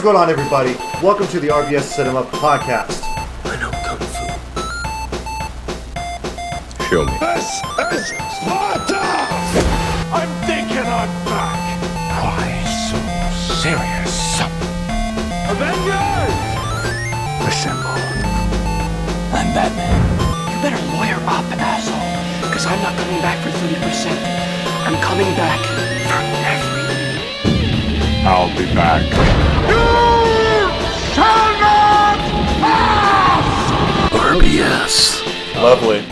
going on, everybody? Welcome to the RBS Cinema Podcast. I know Kung Fu. Show me. This is Sparta! I'm thinking I'm back. Why so serious? Avengers! Assemble. I'm Batman. You better lawyer up, asshole. Because I'm not coming back for 30%. I'm coming back for everything. I'll be back. You shall not pass! RBS. Lovely.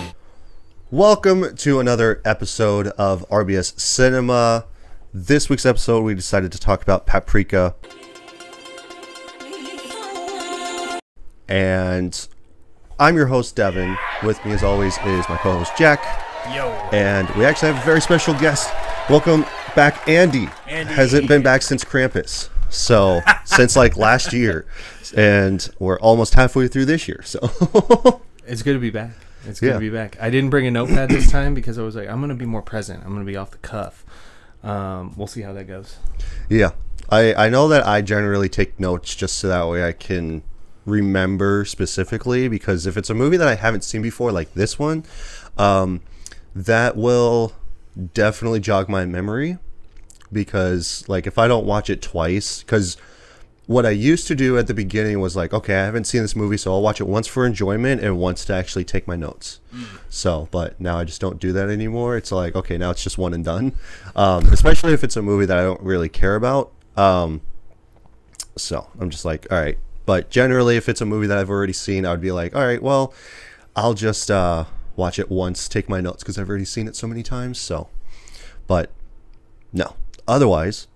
Welcome to another episode of RBS Cinema. This week's episode, we decided to talk about Paprika. And I'm your host, Devin. With me, as always, is my co-host, Jack. Yo. And we actually have a very special guest. Welcome back, Andy. Hasn't been back since Krampus. So, since like last year. And we're almost halfway through this year. So, it's good to be back. It's good to be back. I didn't bring a notepad this time because I was like, I'm going to be more present. I'm going to be off the cuff. We'll see how that goes. yeah. I know that I generally take notes just so that way I can remember specifically, because if it's a movie that I haven't seen before, like this one, that will definitely jog my memory, because like if I don't watch it twice, because what I used to do at the beginning was like, okay, I haven't seen this movie, so I'll watch it once for enjoyment and once to actually take my notes. So, but now I just don't do that anymore. It's like, okay, now it's just one and done, especially if it's a movie that I don't really care about. So I'm just like, all right. But generally, if it's a movie that I've already seen, I would be like, all right, well, I'll just watch it once, take my notes, because I've already seen it so many times. So, but no. Otherwise,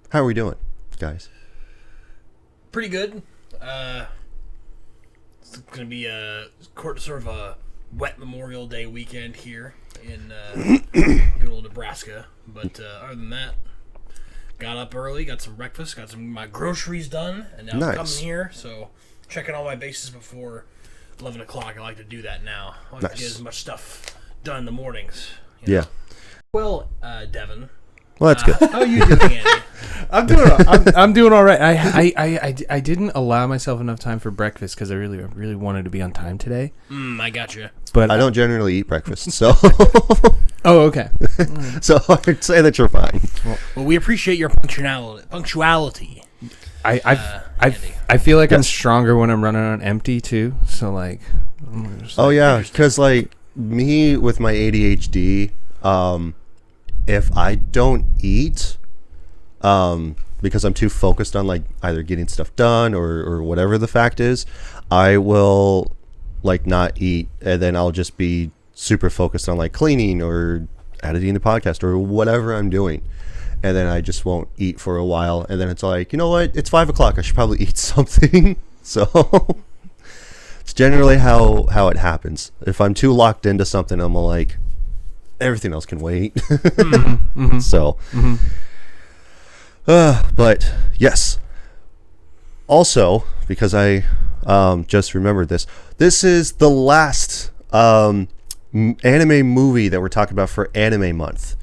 how are we doing, guys? Pretty good. It's going to be sort of a wet Memorial Day weekend here in good old Nebraska. But other than that, got up early, got some breakfast, got my groceries done, and now I'm coming here. So checking all my bases before 11 o'clock. I like to do that now. I like to get as much stuff done in the mornings. You know? Yeah. Well, Devin. Well, that's good. How are you doing, Andy? I'm doing all right. I didn't allow myself enough time for breakfast because I really wanted to be on time today. I got you. But I don't generally eat breakfast, so Oh, okay. so I'd say that you're fine. Well, we appreciate your punctuality. I feel like I'm stronger when I'm running on empty too. So like, Oh yeah, because like me with my ADHD, if I don't eat, because I'm too focused on like either getting stuff done or whatever the fact is, I will like not eat, and then I'll just be super focused on like cleaning or editing the podcast or whatever I'm doing, and then I just won't eat for a while, and then it's like, you know what, it's 5 o'clock, I should probably eat something. So it's generally how it happens. If I'm too locked into something, I'm like, everything else can wait. So but yes, also because I just remembered this is the last anime movie that we're talking about for Anime Month,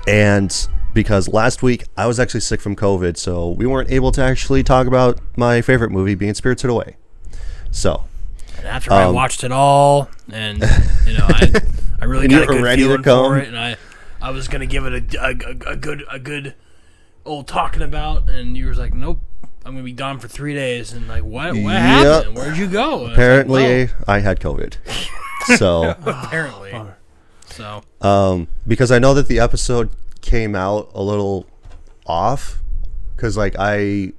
and because last week I was actually sick from COVID, so we weren't able to actually talk about my favorite movie being Spirited Away. So And after I watched it all, and you know, I really got a good feeling for it, and I was gonna give it a good old talking about, and you were like, nope, I'm gonna be gone for 3 days, and like, what happened? Where'd you go? And Apparently, like, I had COVID. So apparently, so because I know that the episode came out a little off, because like I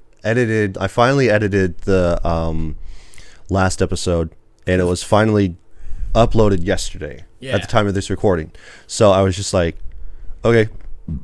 finally edited the last episode, and it was finally uploaded yesterday at the time of this recording. So I was just like, okay,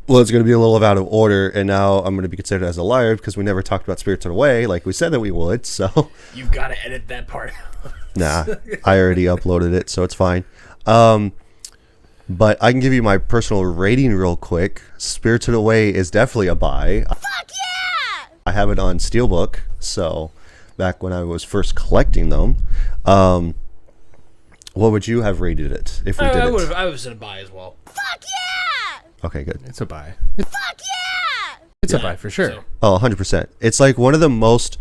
well, it's going to be a little out of order, and now I'm going to be considered as a liar because we never talked about Spirited Away like we said that we would. So you've got to edit that part out. Nah, I already uploaded it, so it's fine. But I can give you my personal rating real quick. Spirited Away is definitely a buy. Fuck yeah! I have it on Steelbook, so back when I was first collecting them. What would you have rated it if we did it? I was in a buy as well. Fuck yeah! Okay, good. it's a buy. Fuck yeah! It's a buy for sure. So, Oh, 100%. It's like one of the most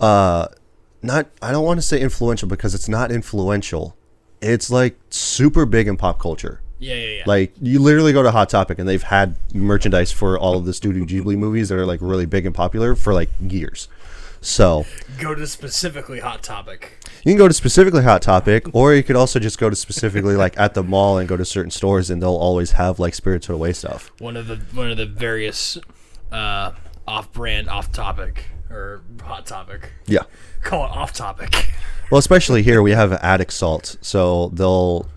not, I don't want to say influential because it's not influential. It's like super big in pop culture. yeah. Like you literally go to Hot Topic and they've had merchandise for all of the Studio Ghibli movies that are like really big and popular for like years. So Go to specifically Hot Topic. you can go to specifically Hot Topic, or you could also just go to specifically like at the mall and go to certain stores, and they'll always have like Spirited Away stuff. One of the various off-brand, off-topic or Hot Topic. Yeah. Call it off-topic. Well, especially here we have Attic Salt, so they'll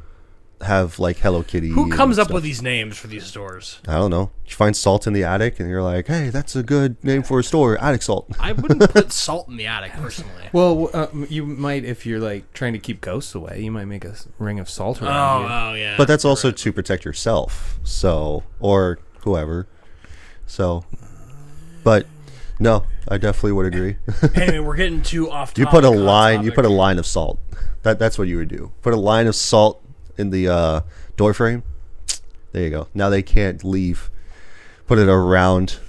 have like Hello Kitty. Who comes and up stuff. with these names for these stores? I don't know. You find salt in the attic, and you're like, "Hey, that's a good name for a store, Attic Salt." I wouldn't put salt in the attic personally. Well, you might, if you're like trying to keep ghosts away, you might make a ring of salt around you. Oh yeah. But that's also to protect yourself, so or whoever. So, but no, I definitely would agree. Anyway, we're getting too off topic. You put a Hot line. You Topic. put a line of salt. That's what you would do. Put a line of salt in the door frame. There you go. Now they can't leave. Put it around.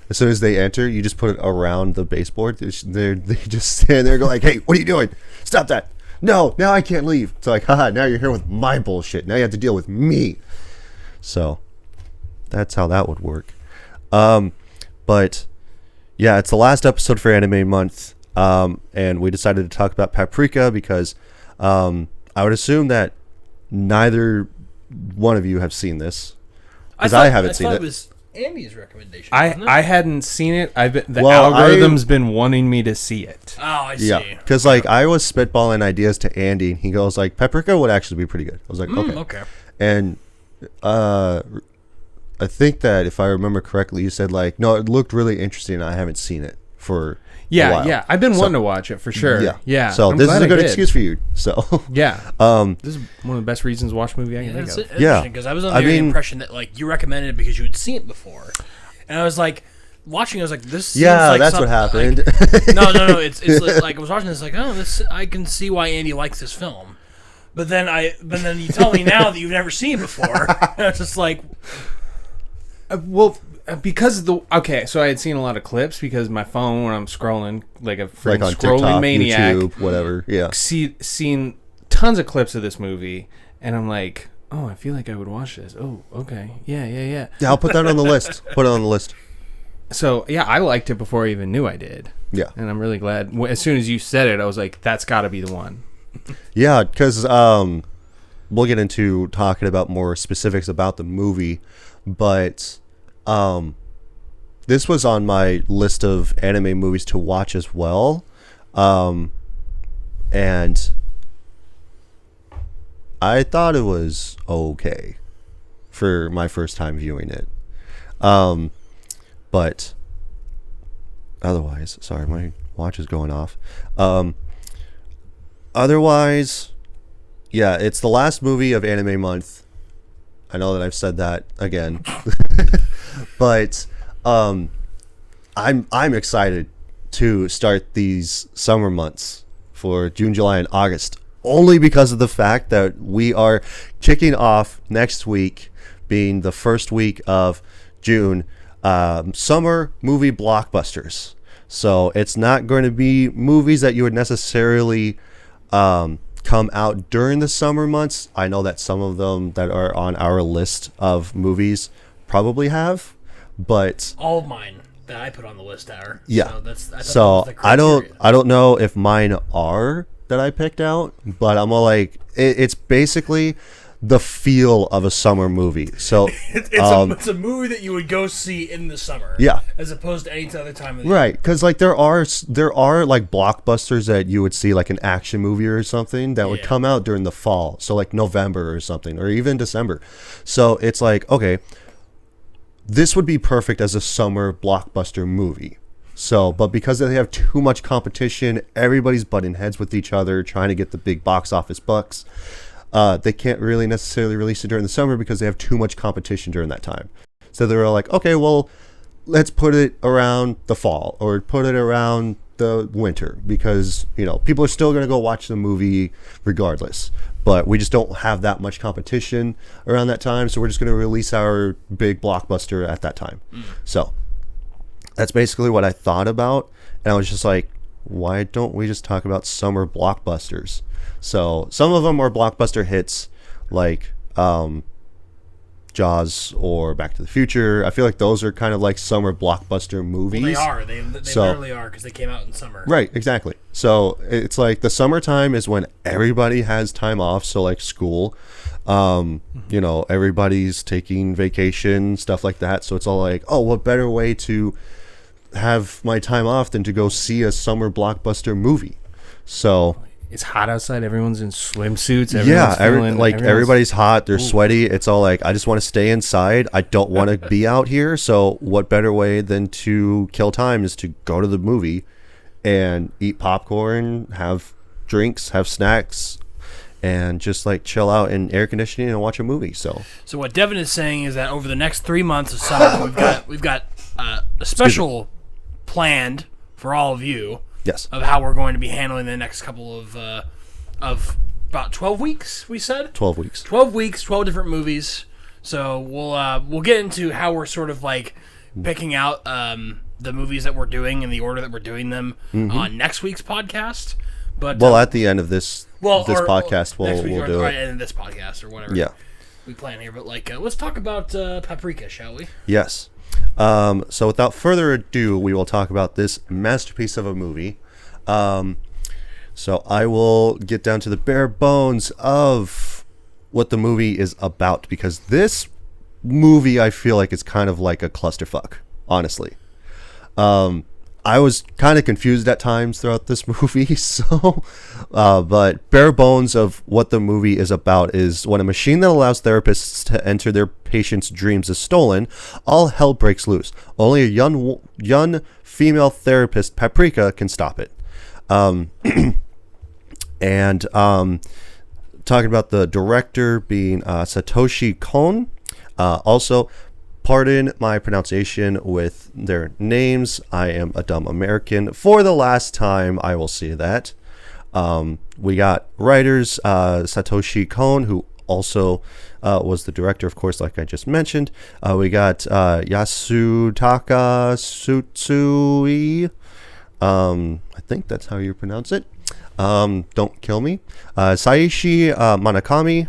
As soon as they enter, you just put it around the baseboard. They just stand there and go like, "Hey, what are you doing? Stop that! No, now I can't leave." It's like, haha, now you're here with my bullshit. Now you have to deal with me. So that's how that would work. But yeah, it's the last episode for Anime Month. And we decided to talk about Paprika because I would assume that neither one of you have seen this, because I haven't seen I thought it. it was Andy's recommendation. wasn't it? I hadn't seen it. The Well, algorithm's been wanting me to see it. Oh, I see. Yeah, because like I was spitballing ideas to Andy, and he goes like, "Paprika would actually be pretty good." I was like, "Okay." Okay. And I think that if I remember correctly, you said like, "No, it looked really interesting. And I haven't seen it for a Yeah, while." yeah. I've been wanting to watch it for sure. Yeah. So I'm this is glad a I good did. excuse for you. So Yeah. This is one of the best reasons to watch a movie I can think That's of. Yeah. because I was under I the mean- impression that like you recommended it because you had seen it before, and I was like watching. I was like, this. Seems yeah, like that's what something- happened. Like, no. It's like I was watching this like, oh, this. I can see why Andy likes this film, but then you tell me now that you've never seen it before. And it's just like, Because so I had seen a lot of clips because my phone when I'm scrolling like a like freaking on scrolling TikTok, maniac, YouTube, whatever. Yeah. seen tons of clips of this movie, and I'm like, oh, I feel like I would watch this. Oh, okay, yeah. Yeah, I'll put that on the list. Put it on the list. So yeah, I liked it before I even knew I did. Yeah. And I'm really glad. As soon as you said it, I was like, that's got to be the one. Yeah, because we'll get into talking about more specifics about the movie, but this was on my list of anime movies to watch as well, and I thought it was okay for my first time viewing it, but otherwise, sorry, my watch is going off. Otherwise, yeah, it's the last movie of Anime Month. I know that I've said that again, but I'm excited to start these summer months for June, July, and August, only because of the fact that we are kicking off next week, being the first week of June, summer movie blockbusters. So it's not going to be movies that you would necessarily come out during the summer months. I know that some of them that are on our list of movies probably have, but all of mine that I put on the list are. yeah. So that's I thought that So was the criteria. I don't know if mine are that I picked out, but I'm all like, it's basically the feel of a summer movie. So It's a movie that you would go see in the summer. Yeah. As opposed to any other time of the year. right, because like there are like blockbusters that you would see, like an action movie or something that would Yeah. come out during the fall, so like November or something, or even December. So it's like, okay, this would be perfect as a summer blockbuster movie. So, but because they have too much competition, everybody's butting heads with each other, trying to get the big box office bucks. They can't really necessarily release it during the summer because they have too much competition during that time. So they're all like, okay, well, let's put it around the fall, or put it around the winter because, people are still going to go watch the movie regardless. But we just don't have that much competition around that time. So we're just going to release our big blockbuster at that time. So that's basically what I thought about. And I was just like, why don't we just talk about summer blockbusters? So some of them are blockbuster hits like Jaws or Back to the Future. I feel like those are kind of like summer blockbuster movies. Well, they are. They literally are because they came out in summer. Right, exactly. So it's like the summertime is when everybody has time off. So like school, everybody's taking vacation, stuff like that. So it's all like, oh, what better way to have my time off than to go see a summer blockbuster movie? So it's hot outside. Everyone's in swimsuits. Everybody's hot. They're sweaty. It's all like, I just want to stay inside. I don't want to be out here. So what better way than to kill time is to go to the movie and eat popcorn, have drinks, have snacks, and just like chill out in air conditioning and watch a movie. So what Devin is saying is that over the next 3 months of summer, we've got a special planned for all of you. Yes. Of how we're going to be handling the next couple of about 12 weeks, we said? 12 weeks. 12 weeks, 12 different movies. So we'll get into how we're sort of like picking out the movies that we're doing in the order that we're doing them on next week's podcast. But at the end of this podcast, we'll do it. End of this podcast or whatever. Yeah. We plan here, but let's talk about Paprika, shall we? Yes. So without further ado, we will talk about this masterpiece of a movie. So I will get down to the bare bones of what the movie is about, because this movie, I feel like it's kind of like a clusterfuck, honestly. I was kind of confused at times throughout this movie, but bare bones of what the movie is about is when a machine that allows therapists to enter their patients' dreams is stolen, all hell breaks loose. Only a young female therapist, Paprika, can stop it. And talking about the director being Satoshi Kon. Also, pardon my pronunciation with their names. I am a dumb American. For the last time, I will say that. We got writers Satoshi Kon, who also was the director, of course, like I just mentioned. We got Yasutaka Tsutsui. I think that's how you pronounce it. Don't kill me. Saishi Manakami.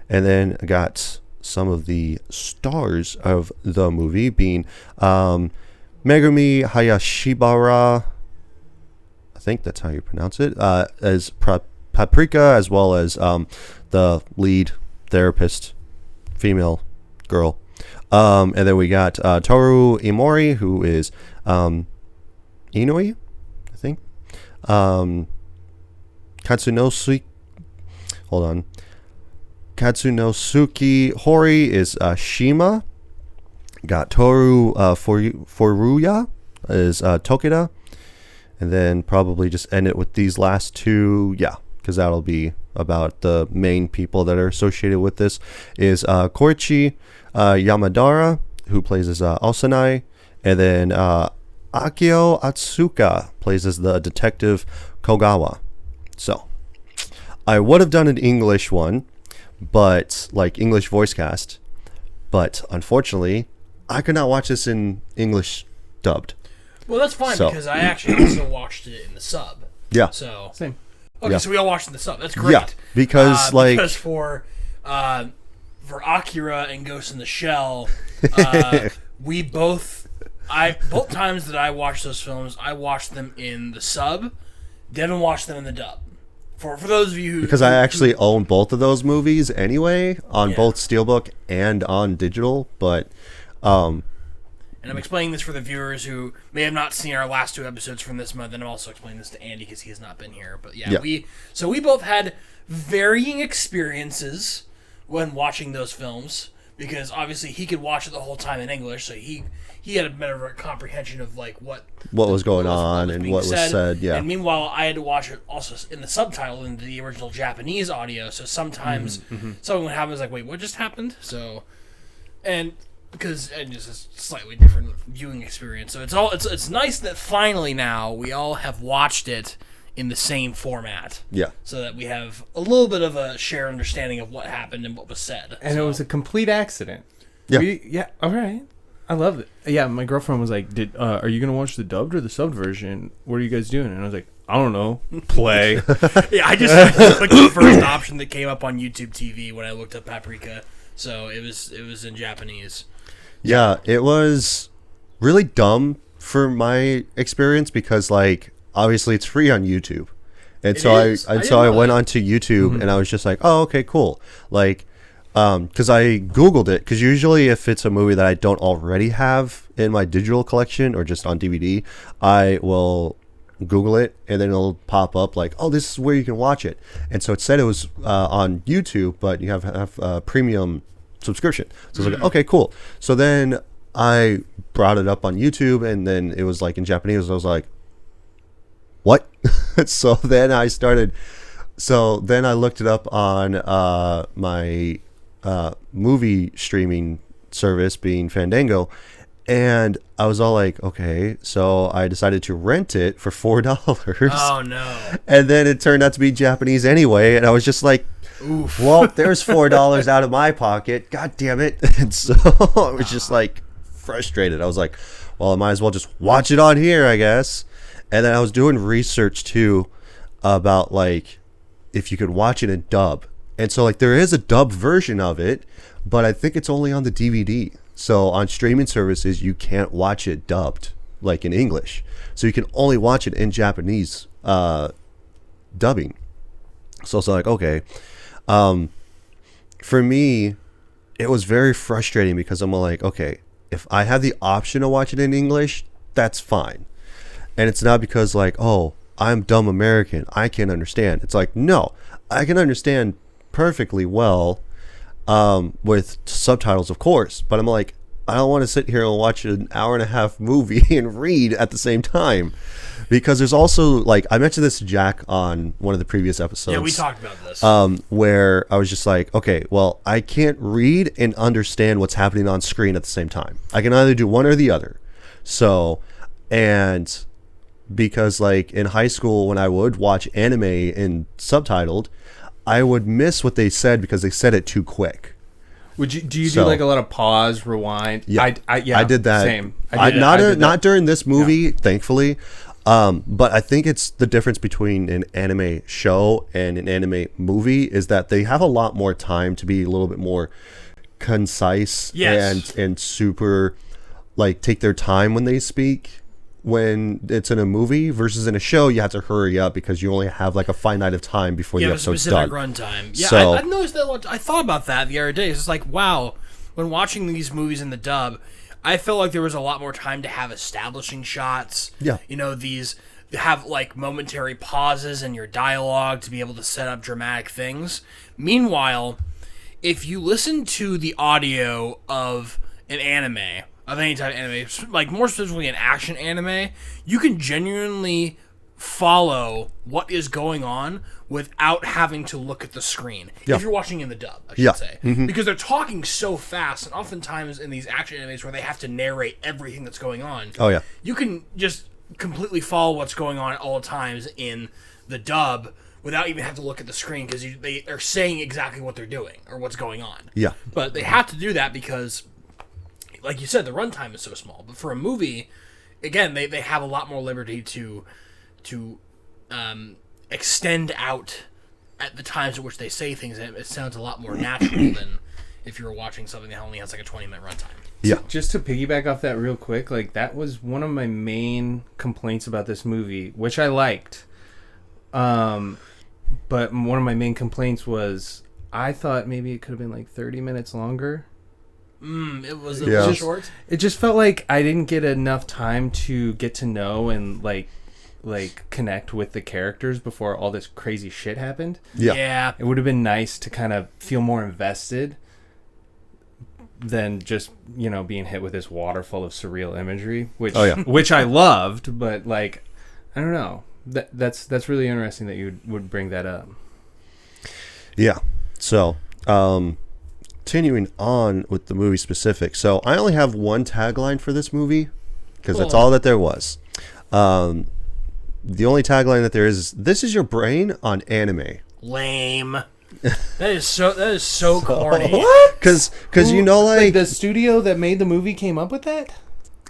And then I got some of the stars of the movie being Megumi Hayashibara, I think that's how you pronounce it, as Paprika, as well as the lead therapist, female girl. And then we got Toru Imori, who is Inui, I think. Katsunosuke Hori is Shima. Got Toru Furuya is Tokida. And then probably just end it with these last two. Yeah, because that'll be about the main people that are associated with this. Is Koichi Yamadara, who plays as Osanai. And then Akio Atsuka plays as the detective Kogawa. So, I would have done an English one, but like English voice cast, but unfortunately I could not watch this in English dubbed. Well, that's fine because I actually also watched it in the sub. Yeah. So same. Okay, yeah. So we all watched it in the sub. That's great. Yeah, because for Akira and Ghost in the Shell, we both times that I watched those films, I watched them in the sub. Devin watched them in the dub. For those of you because I actually own both of those movies anyway on both Steelbook and on digital, but and I'm explaining this for the viewers who may have not seen our last 2 episodes from this month, and I'm also explaining this to Andy because he has not been here. But we both had varying experiences when watching those films, because obviously he could watch it the whole time in English, so he had a better comprehension of like what was going on and what was said. Yeah. And meanwhile, I had to watch it also in the subtitle in the original Japanese audio. So sometimes something would happen, is like, wait, what just happened? So, and because it's a slightly different viewing experience. So it's nice that finally now we all have watched it in the same format. Yeah. So that we have a little bit of a shared understanding of what happened and what was said. And it was a complete accident. Yeah. Yeah. All right. I love it. Yeah. My girlfriend was like, are you going to watch the dubbed or the subbed version? What are you guys doing? And I was like, I don't know. Play. Yeah, I just clicked the first option that came up on YouTube TV when I looked up Paprika. So it was in Japanese. Yeah, it was really dumb for my experience because, like, obviously it's free on YouTube, and so I went onto YouTube and I was just like, oh, okay, cool. Like, because I Googled it, because usually if it's a movie that I don't already have in my digital collection or just on DVD, I will Google it and then it'll pop up like, oh, this is where you can watch it. And so it said it was on YouTube, but you have a premium subscription. So I was like, okay, cool. So then I brought it up on YouTube and then it was like in Japanese. I was like, what? So then I looked it up on my movie streaming service, being Fandango, and I was all like, okay. So I decided to rent it for $4. Oh no! And then it turned out to be Japanese anyway, and I was just like, oof. Well, there's $4 out of my pocket. God damn it! And so I was just like frustrated. I was like, well, I might as well just watch it on here, I guess. And then I was doing research too about like if you could watch it in dub. And so like there is a dub version of it, but I think it's only on the DVD. So on streaming services you can't watch it dubbed like in English. So you can only watch it in Japanese dubbing. So it's like, okay. For me, it was very frustrating because I'm like, okay, if I have the option to watch it in English, that's fine. And it's not because like, oh, I'm dumb American, I can't understand. It's like, no, I can understand perfectly well with subtitles, of course. But I'm like, I don't want to sit here and watch an hour and a half movie and read at the same time. Because there's also, like, I mentioned this to Jack on one of the previous episodes. Yeah, we talked about this. Where I was just like, okay, well, I can't read and understand what's happening on screen at the same time. I can either do one or the other. So, and because, like, in high school, when I would watch anime and subtitled, I would miss what they said because they said it too quick. Do you do like a lot of pause, rewind? Yeah, I did that. Same. Not during this movie, thankfully. But I think it's the difference between an anime show and an anime movie is that they have a lot more time to be a little bit more concise. Yes. and super, like, take their time when they speak. When it's in a movie versus in a show, you have to hurry up because you only have like a finite of time before the episode's done. Yeah, a specific runtime. Yeah, so, I noticed that. I thought about that the other day. It's like, wow, when watching these movies in the dub, I felt like there was a lot more time to have establishing shots. Yeah. You know, these have like momentary pauses in your dialogue to be able to set up dramatic things. Meanwhile, if you listen to the audio of an anime, of any type of anime, like more specifically an action anime, you can genuinely follow what is going on without having to look at the screen. Yeah. If you're watching in the dub, I should say. Mm-hmm. Because they're talking so fast, and oftentimes in these action animes where they have to narrate everything that's going on, oh yeah, you can just completely follow what's going on at all times in the dub without even having to look at the screen because they are saying exactly what they're doing or what's going on. Yeah. But they have to do that because, like you said, the runtime is so small. But for a movie, again, they have a lot more liberty to extend out at the times at which they say things. And it sounds a lot more natural than if you were watching something that only has like a 20-minute runtime. yeah. Just to piggyback off that real quick, like that was one of my main complaints about this movie, which I liked. But one of my main complaints was I thought maybe it could have been like 30 minutes longer. It was a Yeah. little short. It just felt like I didn't get enough time to get to know and like connect with the characters before all this crazy shit happened. Yeah. It would have been nice to kind of feel more invested than just, you know, being hit with this waterfall of surreal imagery, which which I loved, but like I don't know. That's really interesting that you would bring that up. Yeah. So, continuing on with the movie specific. So I only have one tagline for this movie because that's all that there was. The only tagline that there is, "This is your brain on anime." Lame. That is so corny. Because you know, like the studio that made the movie came up with that.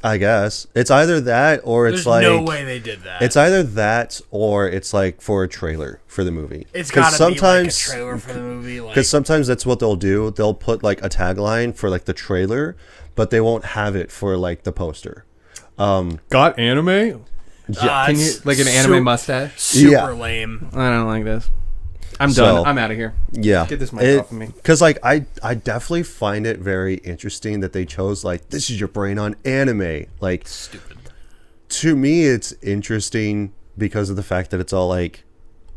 I guess it's either that or it's There's like no way they did that. It's either that or it's like for a trailer for the movie. It's gotta be like a trailer for the movie. Because sometimes that's what they'll do. They'll put like a tagline for like the trailer, but they won't have it for like the poster. Got anime? Yeah. Can you like an anime mustache? Super lame. I don't like this. I'm done. I'm out of here. Yeah. Get this mic off of me. Because like I definitely find it very interesting that they chose like, "This is your brain on anime." Like, stupid. To me, it's interesting because of the fact that it's all like,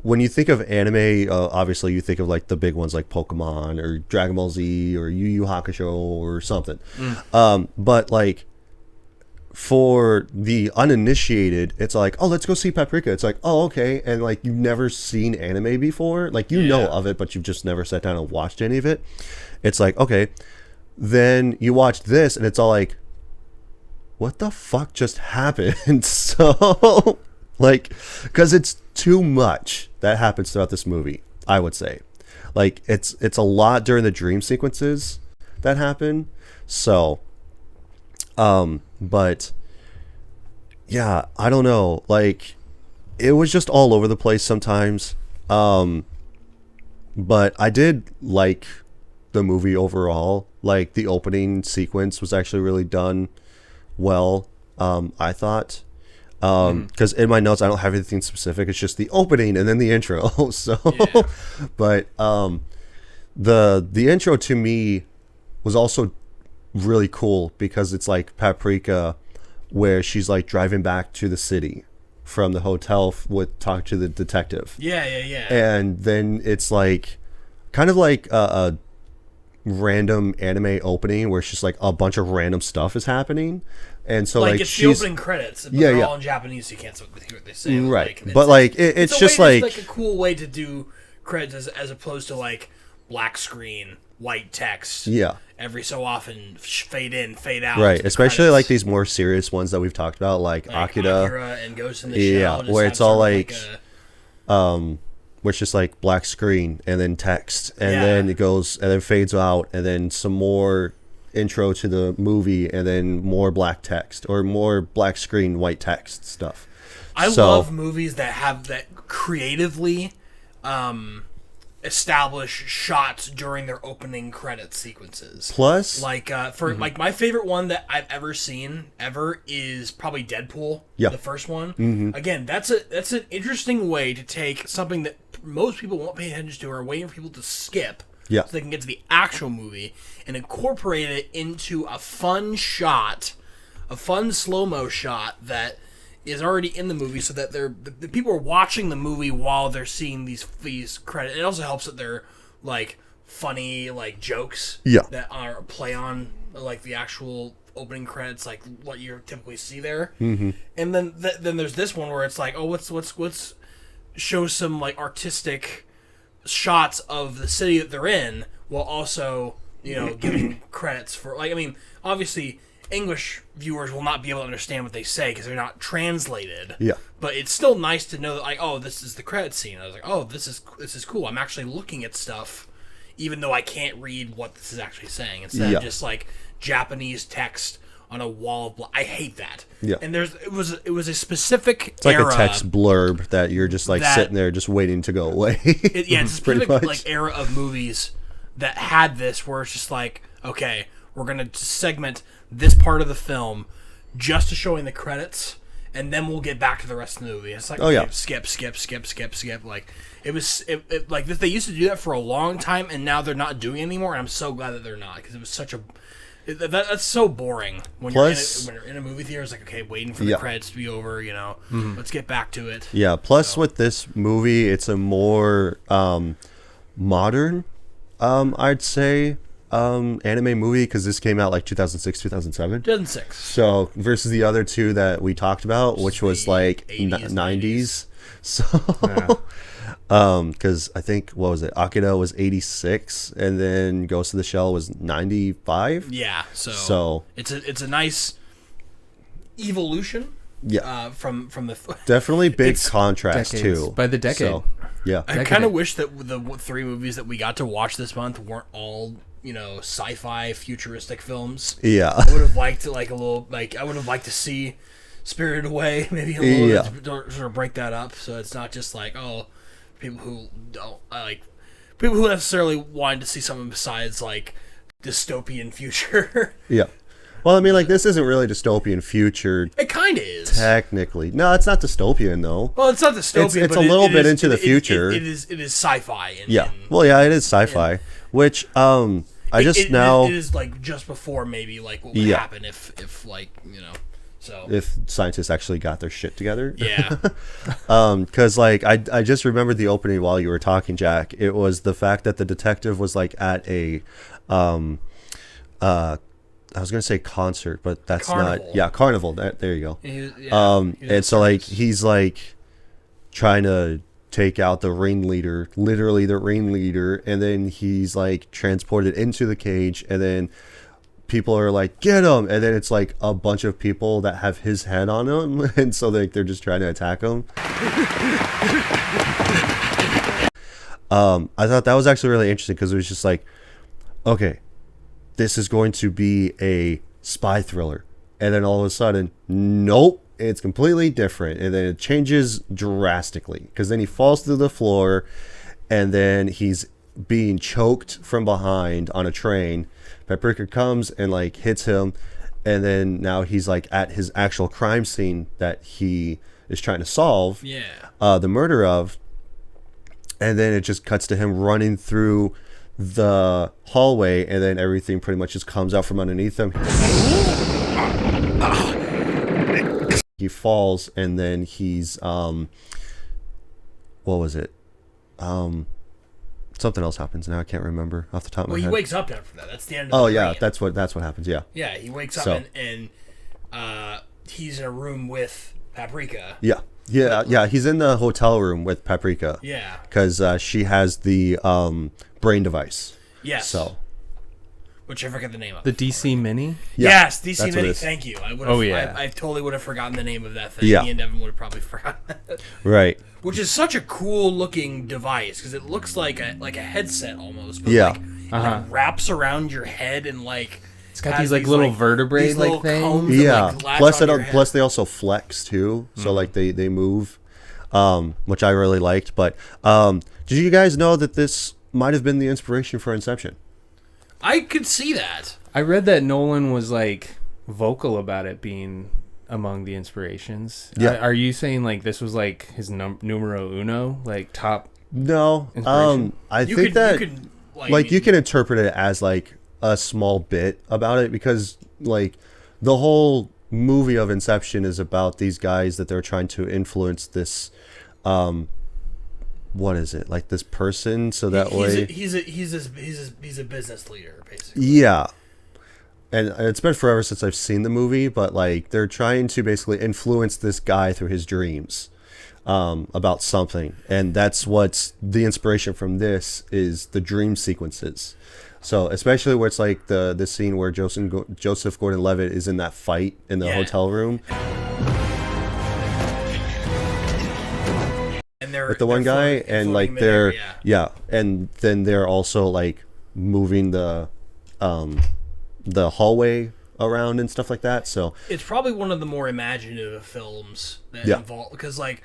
when you think of anime, obviously you think of like the big ones like Pokemon or Dragon Ball Z or Yu Yu Hakusho or something. But like, for the uninitiated, it's like, "Oh, let's go see Paprika." It's like, "Oh, okay." And like, you've never seen anime before, like you know of it, but you've just never sat down and watched any of it. It's like, okay, then you watch this and it's all like, what the fuck just happened? So like, because it's too much that happens throughout this movie, I would say. Like, it's a lot during the dream sequences that happen. So but yeah, I don't know, like, it was just all over the place sometimes. But I did like the movie overall. Like, the opening sequence was actually really done well, I thought. Because in my notes I don't have anything specific, it's just the opening and then the intro. So but the intro to me was also really cool because it's like Paprika, where she's like driving back to the city from the hotel with talk to the detective. Yeah. And then it's like kind of like a random anime opening where it's just like a bunch of random stuff is happening. And so like it's she's the opening credits, but they're all in Japanese, so you can't hear what they say. Right. Like, but like it's just like a cool way to do credits as opposed to like black screen, white text. Yeah. Every so often, fade in, fade out. Right, especially credits. Like these more serious ones that we've talked about, like Akira and Ghost in the Shell. Yeah, where it's all like where it's just like black screen and then text, and then it goes and then fades out, and then some more intro to the movie, and then more black text or more black screen, white text stuff. I love movies that have that creatively establish shots during their opening credit sequences. Plus, like like my favorite one that I've ever seen is probably Deadpool. Yeah, the first one. Again, that's an interesting way to take something that most people won't pay attention to or are waiting for people to skip. Yeah, so they can get to the actual movie and incorporate it into a fun shot, a fun slow-mo shot that is already in the movie, so that the people are watching the movie while they're seeing these credits. It also helps that they're like funny like jokes that are play on like the actual opening credits, like what you typically see there. And then there's this one where it's like, oh, let's show some like artistic shots of the city that they're in while also giving credits for, like, I mean, obviously English viewers will not be able to understand what they say because they're not translated. Yeah. But it's still nice to know that, like, oh, this is the credit scene. I was like, oh, this is cool. I'm actually looking at stuff, even though I can't read what this is actually saying. Instead of just like Japanese text on a wall of I hate that. Yeah. And it was a specific it's era. Like a text blurb that you're just like sitting there just waiting to go away. It's a specific like era of movies that had this where it's just like, okay, we're gonna segment this part of the film just to showing the credits, and then we'll get back to the rest of the movie. It's like, skip. Like it like they used to do that for a long time, and now they're not doing it anymore. And I'm so glad that they're not, because it was such a that's so boring when you're in a movie theater. It's like, okay, waiting for the credits to be over. Let's get back to it. Yeah. Plus, with this movie, it's a more modern, I'd say, anime movie, because this came out like 2006, 2006. So versus the other two that we talked about, which was like 90s. So Because I think, what was it? Akira was 86, and then Ghost of the Shell was 95. Yeah, so it's a nice evolution. Yeah, from the definitely big contrast decades. too. By the decade. So, yeah, I kind of wish that the 3 movies that we got to watch this month weren't all sci-fi futuristic films. Yeah, I would have liked to I would have liked to see Spirited Away maybe a little bit to sort of break that up, so it's not just like people who don't people who necessarily wanted to see something besides like dystopian future. yeah. Well, I mean, like, this isn't really dystopian future. It kind of is. Technically. No, it's not dystopian, though. Well, it's not dystopian, It's but a little bit is, into the future. It is sci-fi. Yeah. Well, yeah, it is sci-fi. Which, it is, like, just before, maybe, like, what would happen if, like, so. If scientists actually got their shit together. Yeah. Because, like, I just remembered the opening while you were talking, Jack. It was the fact that the detective was, like, at a, I was gonna say concert, but that's Carnival. not. Yeah, carnival. There you go. And so like he's like trying to take out the ringleader, literally the ringleader, and then he's like transported into the cage, and then people are like, "Get him!" And then it's like a bunch of people that have his head on them, and so they're just trying to attack him. I thought that was actually really interesting because it was just like, okay, this is going to be a spy thriller. And then all of a sudden, nope, it's completely different. And then it changes drastically because then he falls through the floor and then he's being choked from behind on a train. Paprika comes and like hits him. And then now he's like at his actual crime scene that he is trying to solve the murder of. And then it just cuts to him running through the hallway, and then everything pretty much just comes out from underneath him. He falls, and then he's what was it? Something else happens now. I can't remember off the top of my head. Well, he wakes up after that. That's the end of the dream. Yeah, that's what happens. Yeah. Yeah, he wakes up and he's in a room with Paprika. Yeah. He's in the hotel room with Paprika. Yeah. Because she has the brain device. Yes. So. Which I forget the name of. The DC Mini? Yeah, yes, DC Mini. Thank you. I would have. I totally would have forgotten the name of that thing. Yeah. Me and Devin would have probably forgotten that. Right. Which is such a cool looking device because it looks like a headset almost. But like wraps around your head and like. It's got these like little vertebrae like things. Yeah. Plus they also flex too, so like they move, which I really liked. But did you guys know that this might have been the inspiration for Inception? I could see that. I read that Nolan was like vocal about it being among the inspirations. Yeah. Are you saying like this was like his numero uno, like top? No. I think that you can interpret it as like a small bit about it because like the whole movie of Inception is about these guys that they're trying to influence this what is it, like this person, so that he's a business leader basically. Yeah. And it's been forever since I've seen the movie, but like they're trying to basically influence this guy through his dreams about something, and that's what's the inspiration from this is the dream sequences. So especially where it's like the scene where Joseph Gordon-Levitt is in that fight in the hotel room. And they're with the one guy, and like they're and then they're also like moving the hallway around and stuff like that. So it's probably one of the more imaginative films that involve, because like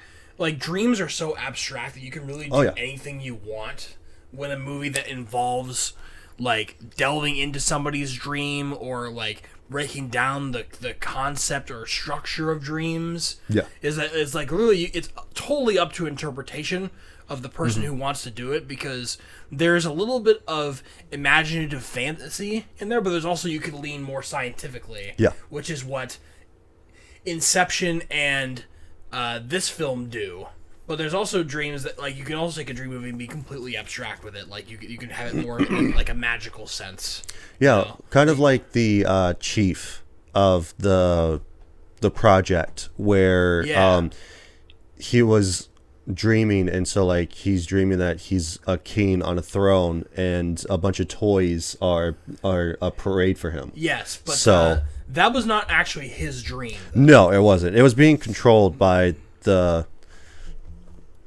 dreams are so abstract that you can really do anything you want. When a movie that involves like delving into somebody's dream or like breaking down the concept or structure of dreams, is that it's like really it's totally up to interpretation of the person who wants to do it, because there's a little bit of imaginative fantasy in there, but there's also, you could lean more scientifically, which is what Inception and this film do. But there's also dreams that, like, you can also take a dream movie and be completely abstract with it. Like, you can have it more in, like, a magical sense. Yeah, you know? Kind of like the chief of the project, where he was dreaming, and so like he's dreaming that he's a king on a throne and a bunch of toys are a parade for him. Yes, but so that was not actually his dream. No, it wasn't. It was being controlled by the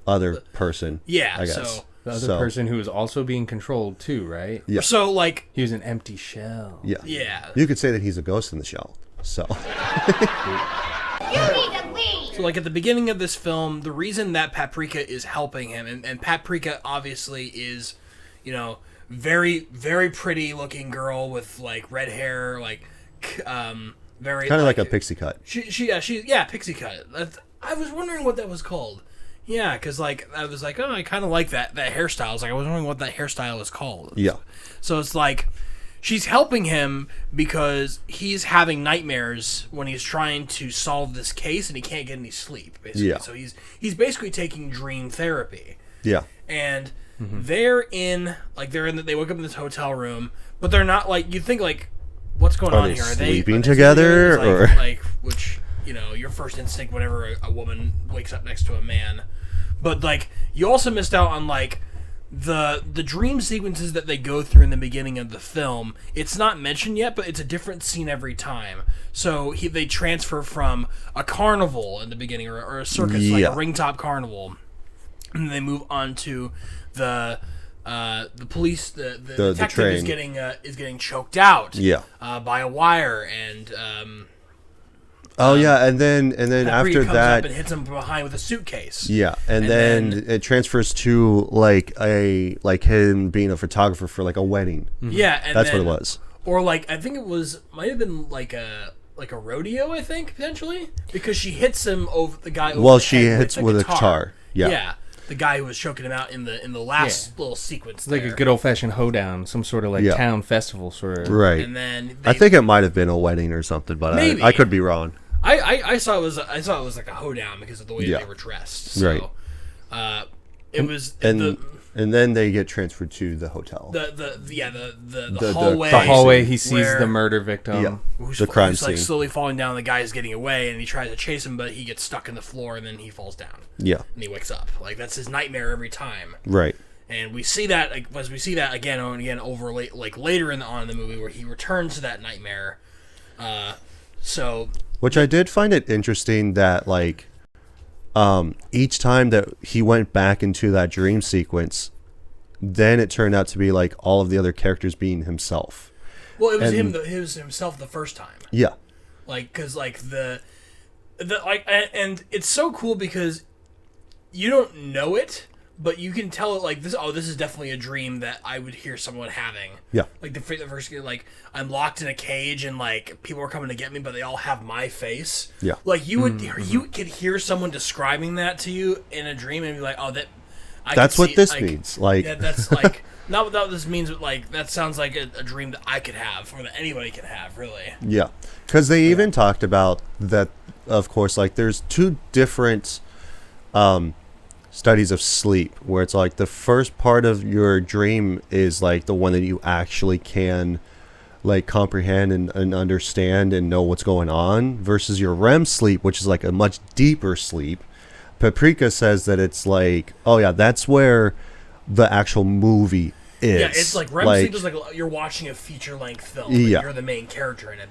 other person. Yeah, I guess. so the other person who was also being controlled too, right? Yeah. So like he was an empty shell. Yeah. Yeah. You could say that he's a ghost in the shell. So So, like, at the beginning of this film, the reason that Paprika is helping him, and Paprika obviously is, you know, very, very pretty looking girl with, like, red hair, like, very... kind of like a pixie cut. She pixie cut. I was wondering what that was called. Yeah, because, like, I was like, oh, I kind of like that hairstyle. I was like, I was wondering what that hairstyle is called. Yeah. So it's like... She's helping him because he's having nightmares when he's trying to solve this case and he can't get any sleep, basically. Yeah. So he's basically taking dream therapy. Yeah. And they wake up in this hotel room, but they're not like, you think like, what's going on they here? Are sleeping together? Or which, you know, your first instinct whenever a woman wakes up next to a man. But like, you also missed out on like, the dream sequences that they go through in the beginning of the film. It's not mentioned yet, but it's a different scene every time. So they transfer from a carnival in the beginning or a circus, like a ringtop carnival, and they move on to the police. The detective is getting choked out. By a wire and. and then after comes that, up and hits him from behind with a suitcase. Yeah, and then it transfers to like him being a photographer for like a wedding. Yeah, and that's what it was. Or like I think it might have been like a rodeo. I think potentially because she hits him over the guy. Well, she hits with a guitar. Yeah. Yeah. The guy who was choking him out in the last little sequence. Like a good old fashioned hoedown, some sort of like town festival sort of. Right. And then I think it might have been a wedding or something, but I could be wrong. I saw it was like a hoedown because of the way they were dressed. So, right. It was and then they get transferred to the hotel. The hallway. The hallway. He sees the murder victim. Yeah. Who's crime like scene. slowly falling down. The guy's getting away, and he tries to chase him, but he gets stuck in the floor, and then he falls down. Yeah. And he wakes up. Like that's his nightmare every time. Right. And we see that again and again over later in the movie where he returns to that nightmare. Which I did find it interesting that like each time that he went back into that dream sequence, then it turned out to be like all of the other characters being himself. Well, it was it was himself the first time. Yeah. Like, cause like and it's so cool because you don't know it, but you can tell it like this. Oh, this is definitely a dream that I would hear someone having. Yeah. Like the first, like I'm locked in a cage and like people are coming to get me, but they all have my face. Yeah. Like you could hear someone describing that to you in a dream and be like, oh, that's what this means. Like, yeah, that's like not what this means, but like that sounds like a dream that I could have or that anybody can have, really. Yeah, because they even talked about that. Of course, like there's two different studies of sleep where it's like the first part of your dream is like the one that you actually can like comprehend and understand and know what's going on versus your REM sleep, which is like a much deeper sleep. Paprika says that it's like, oh yeah, that's where the actual movie is. Yeah, it's like REM sleep is like you're watching a feature-length film. But you're the main character in it,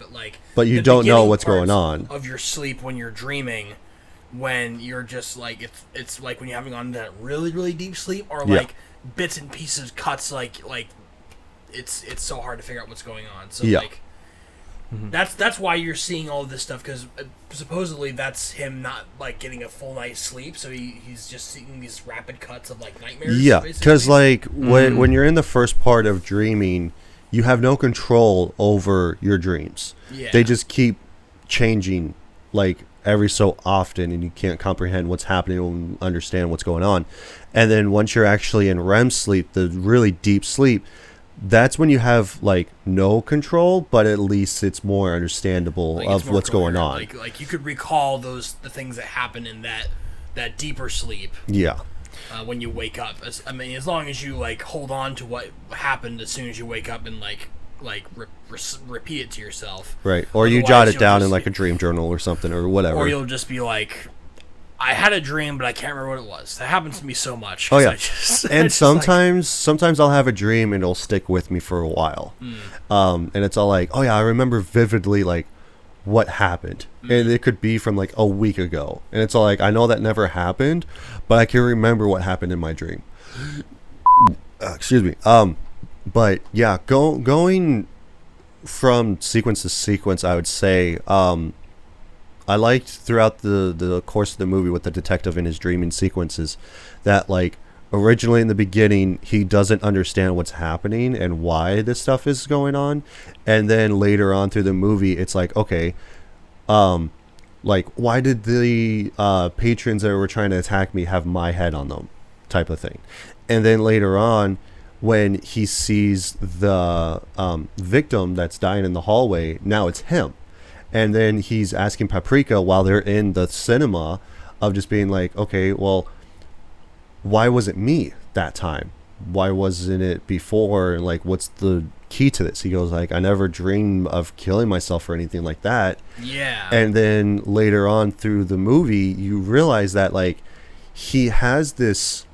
but you don't know what's going on of your sleep when you're dreaming. When you're just like it's like when you're having on that really really deep sleep or like bits and pieces cuts like it's so hard to figure out what's going on. So like that's why you're seeing all of this stuff because supposedly that's him not like getting a full night's sleep. So he's just seeing these rapid cuts of like nightmares. Yeah, because like when you're in the first part of dreaming, you have no control over your dreams. Yeah. They just keep changing like every so often and you can't comprehend what's happening and understand what's going on. And then once you're actually in REM sleep, the really deep sleep, that's when you have like no control, but at least it's more understandable like of what's going on. Like you could recall the things that happen in that deeper sleep. Yeah. When you wake up, I mean, as long as you like hold on to what happened as soon as you wake up and repeat it to yourself, right? Or you jot it down in like a dream journal or something or whatever. Or you'll just be like, I had a dream, but I can't remember what it was. That happens to me so much. Oh, yeah. And sometimes I'll have a dream and it'll stick with me for a while. And it's all like, oh yeah, I remember vividly like what happened. And it could be from like a week ago. And it's all like, I know that never happened, but I can remember what happened in my dream. Excuse me. But yeah, going from sequence to sequence, I would say, I liked throughout the course of the movie with the detective in his dreaming sequences that like originally in the beginning he doesn't understand what's happening and why this stuff is going on, and then later on through the movie it's like, okay, like why did the patrons that were trying to attack me have my head on them, type of thing. And then later on when he sees the victim that's dying in the hallway, now it's him. And then he's asking Paprika while they're in the cinema of just being like, okay, well, why was it me that time? Why wasn't it before? And like, what's the key to this? He goes like, I never dreamed of killing myself or anything like that. Yeah. And then later on through the movie, you realize that like he has this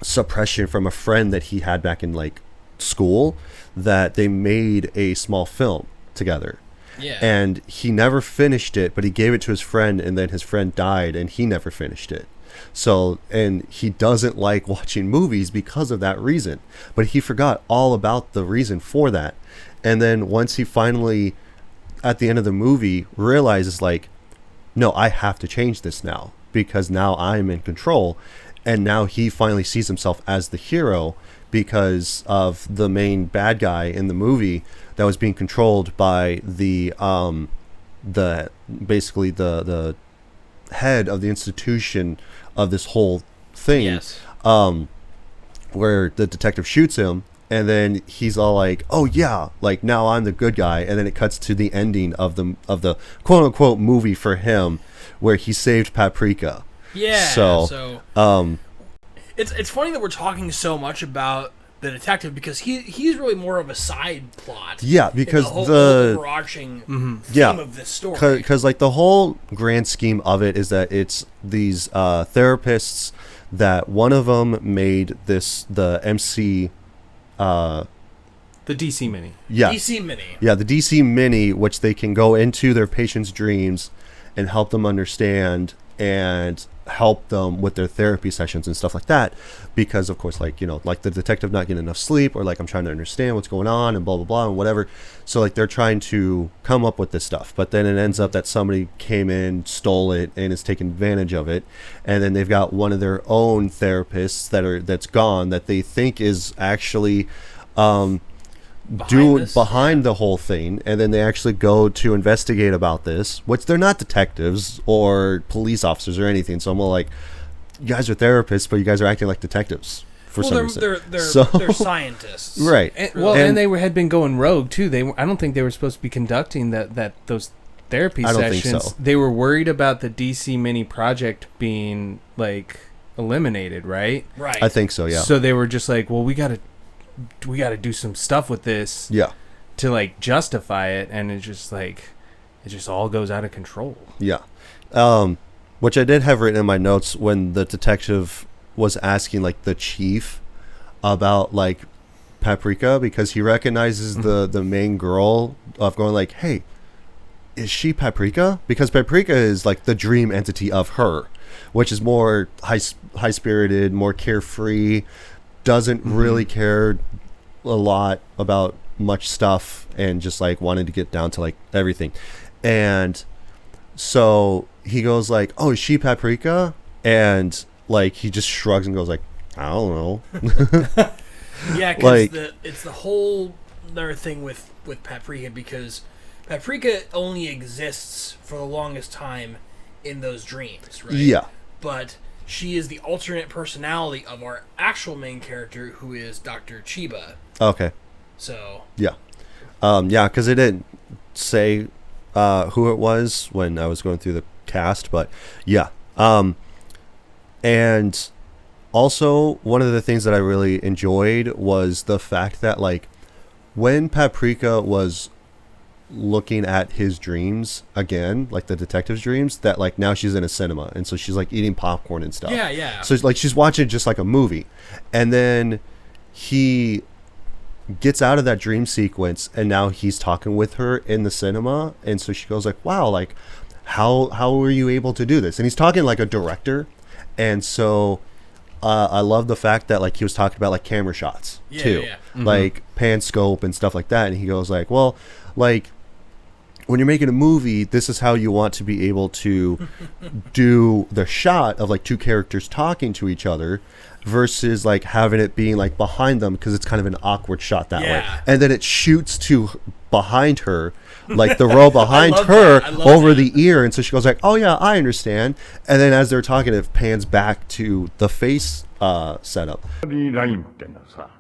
suppression from a friend that he had back in like school, that they made a small film together. Yeah. And he never finished it, but he gave it to his friend, and then his friend died and he never finished it. So, and he doesn't like watching movies because of that reason, but he forgot all about the reason for that. And then once he finally at the end of the movie realizes like, no, I have to change this now because now I'm in control. And now he finally sees himself as the hero because of the main bad guy in the movie that was being controlled by the basically the head of the institution of this whole thing. Yes. Where the detective shoots him, and then he's all like, "Oh yeah, like now I'm the good guy." And then it cuts to the ending of the quote unquote movie for him, where he saved Paprika. Yeah. So it's funny that we're talking so much about the detective because he's really more of a side plot. Yeah, because the whole the overarching theme of this story. Because like the whole grand scheme of it is that it's these therapists that one of them made the MC. The DC Mini. Yeah. DC Mini. Yeah, the DC Mini, which they can go into their patients' dreams and help them understand and help them with their therapy sessions and stuff like that, because of course, like, you know, like the detective not getting enough sleep, or like I'm trying to understand what's going on and blah blah blah and whatever, so like they're trying to come up with this stuff, but then it ends up that somebody came in, stole it, and is taking advantage of it, and then they've got one of their own therapists that's gone that they think is actually behind the whole thing, and then they actually go to investigate about this, which they're not detectives or police officers or anything. So I'm all like, you guys are therapists, but you guys are acting like detectives for some reason. They're scientists, right? And they had been going rogue too. I don't think they were supposed to be conducting those therapy sessions. Think so. They were worried about the DC Mini project being like eliminated, right? Right. I think so. Yeah. So they were just like, well, we got to do some stuff with this, to like justify it, and it's just like it just all goes out of control. Yeah. Which I did have written in my notes when the detective was asking like the chief about like Paprika, because he recognizes the main girl of going like, hey, is she Paprika? Because Paprika is like the dream entity of her, which is more high spirited, more carefree, doesn't really care a lot about much stuff, and just like wanted to get down to like everything. And so he goes like, oh, is she Paprika? And like he just shrugs and goes like, I don't know. Yeah, because like, it's the whole other thing with Paprika, because Paprika only exists for the longest time in those dreams, right? Yeah. But she is the alternate personality of our actual main character, who is Dr. Chiba. Okay. So. Yeah. Yeah, because it didn't say who it was when I was going through the cast, but yeah. And also, one of the things that I really enjoyed was the fact that, like, when Paprika was looking at his dreams again, like the detective's dreams, that like now she's in a cinema, and so she's like eating popcorn and stuff. Yeah. So like she's watching just like a movie, and then he gets out of that dream sequence, and now he's talking with her in the cinema, and so she goes like, wow, like how were you able to do this? And he's talking like a director, and so I love the fact that like he was talking about like camera shots too, like pan scope and stuff like that, and he goes like, well, like when you're making a movie, this is how you want to be able to do the shot of like two characters talking to each other versus like having it being like behind them, because it's kind of an awkward shot that way, and then it shoots to behind her, like the row behind her over the ear, and so she goes like, oh yeah, I understand, and then as they're talking, it pans back to the face setup. ラインってのはさ、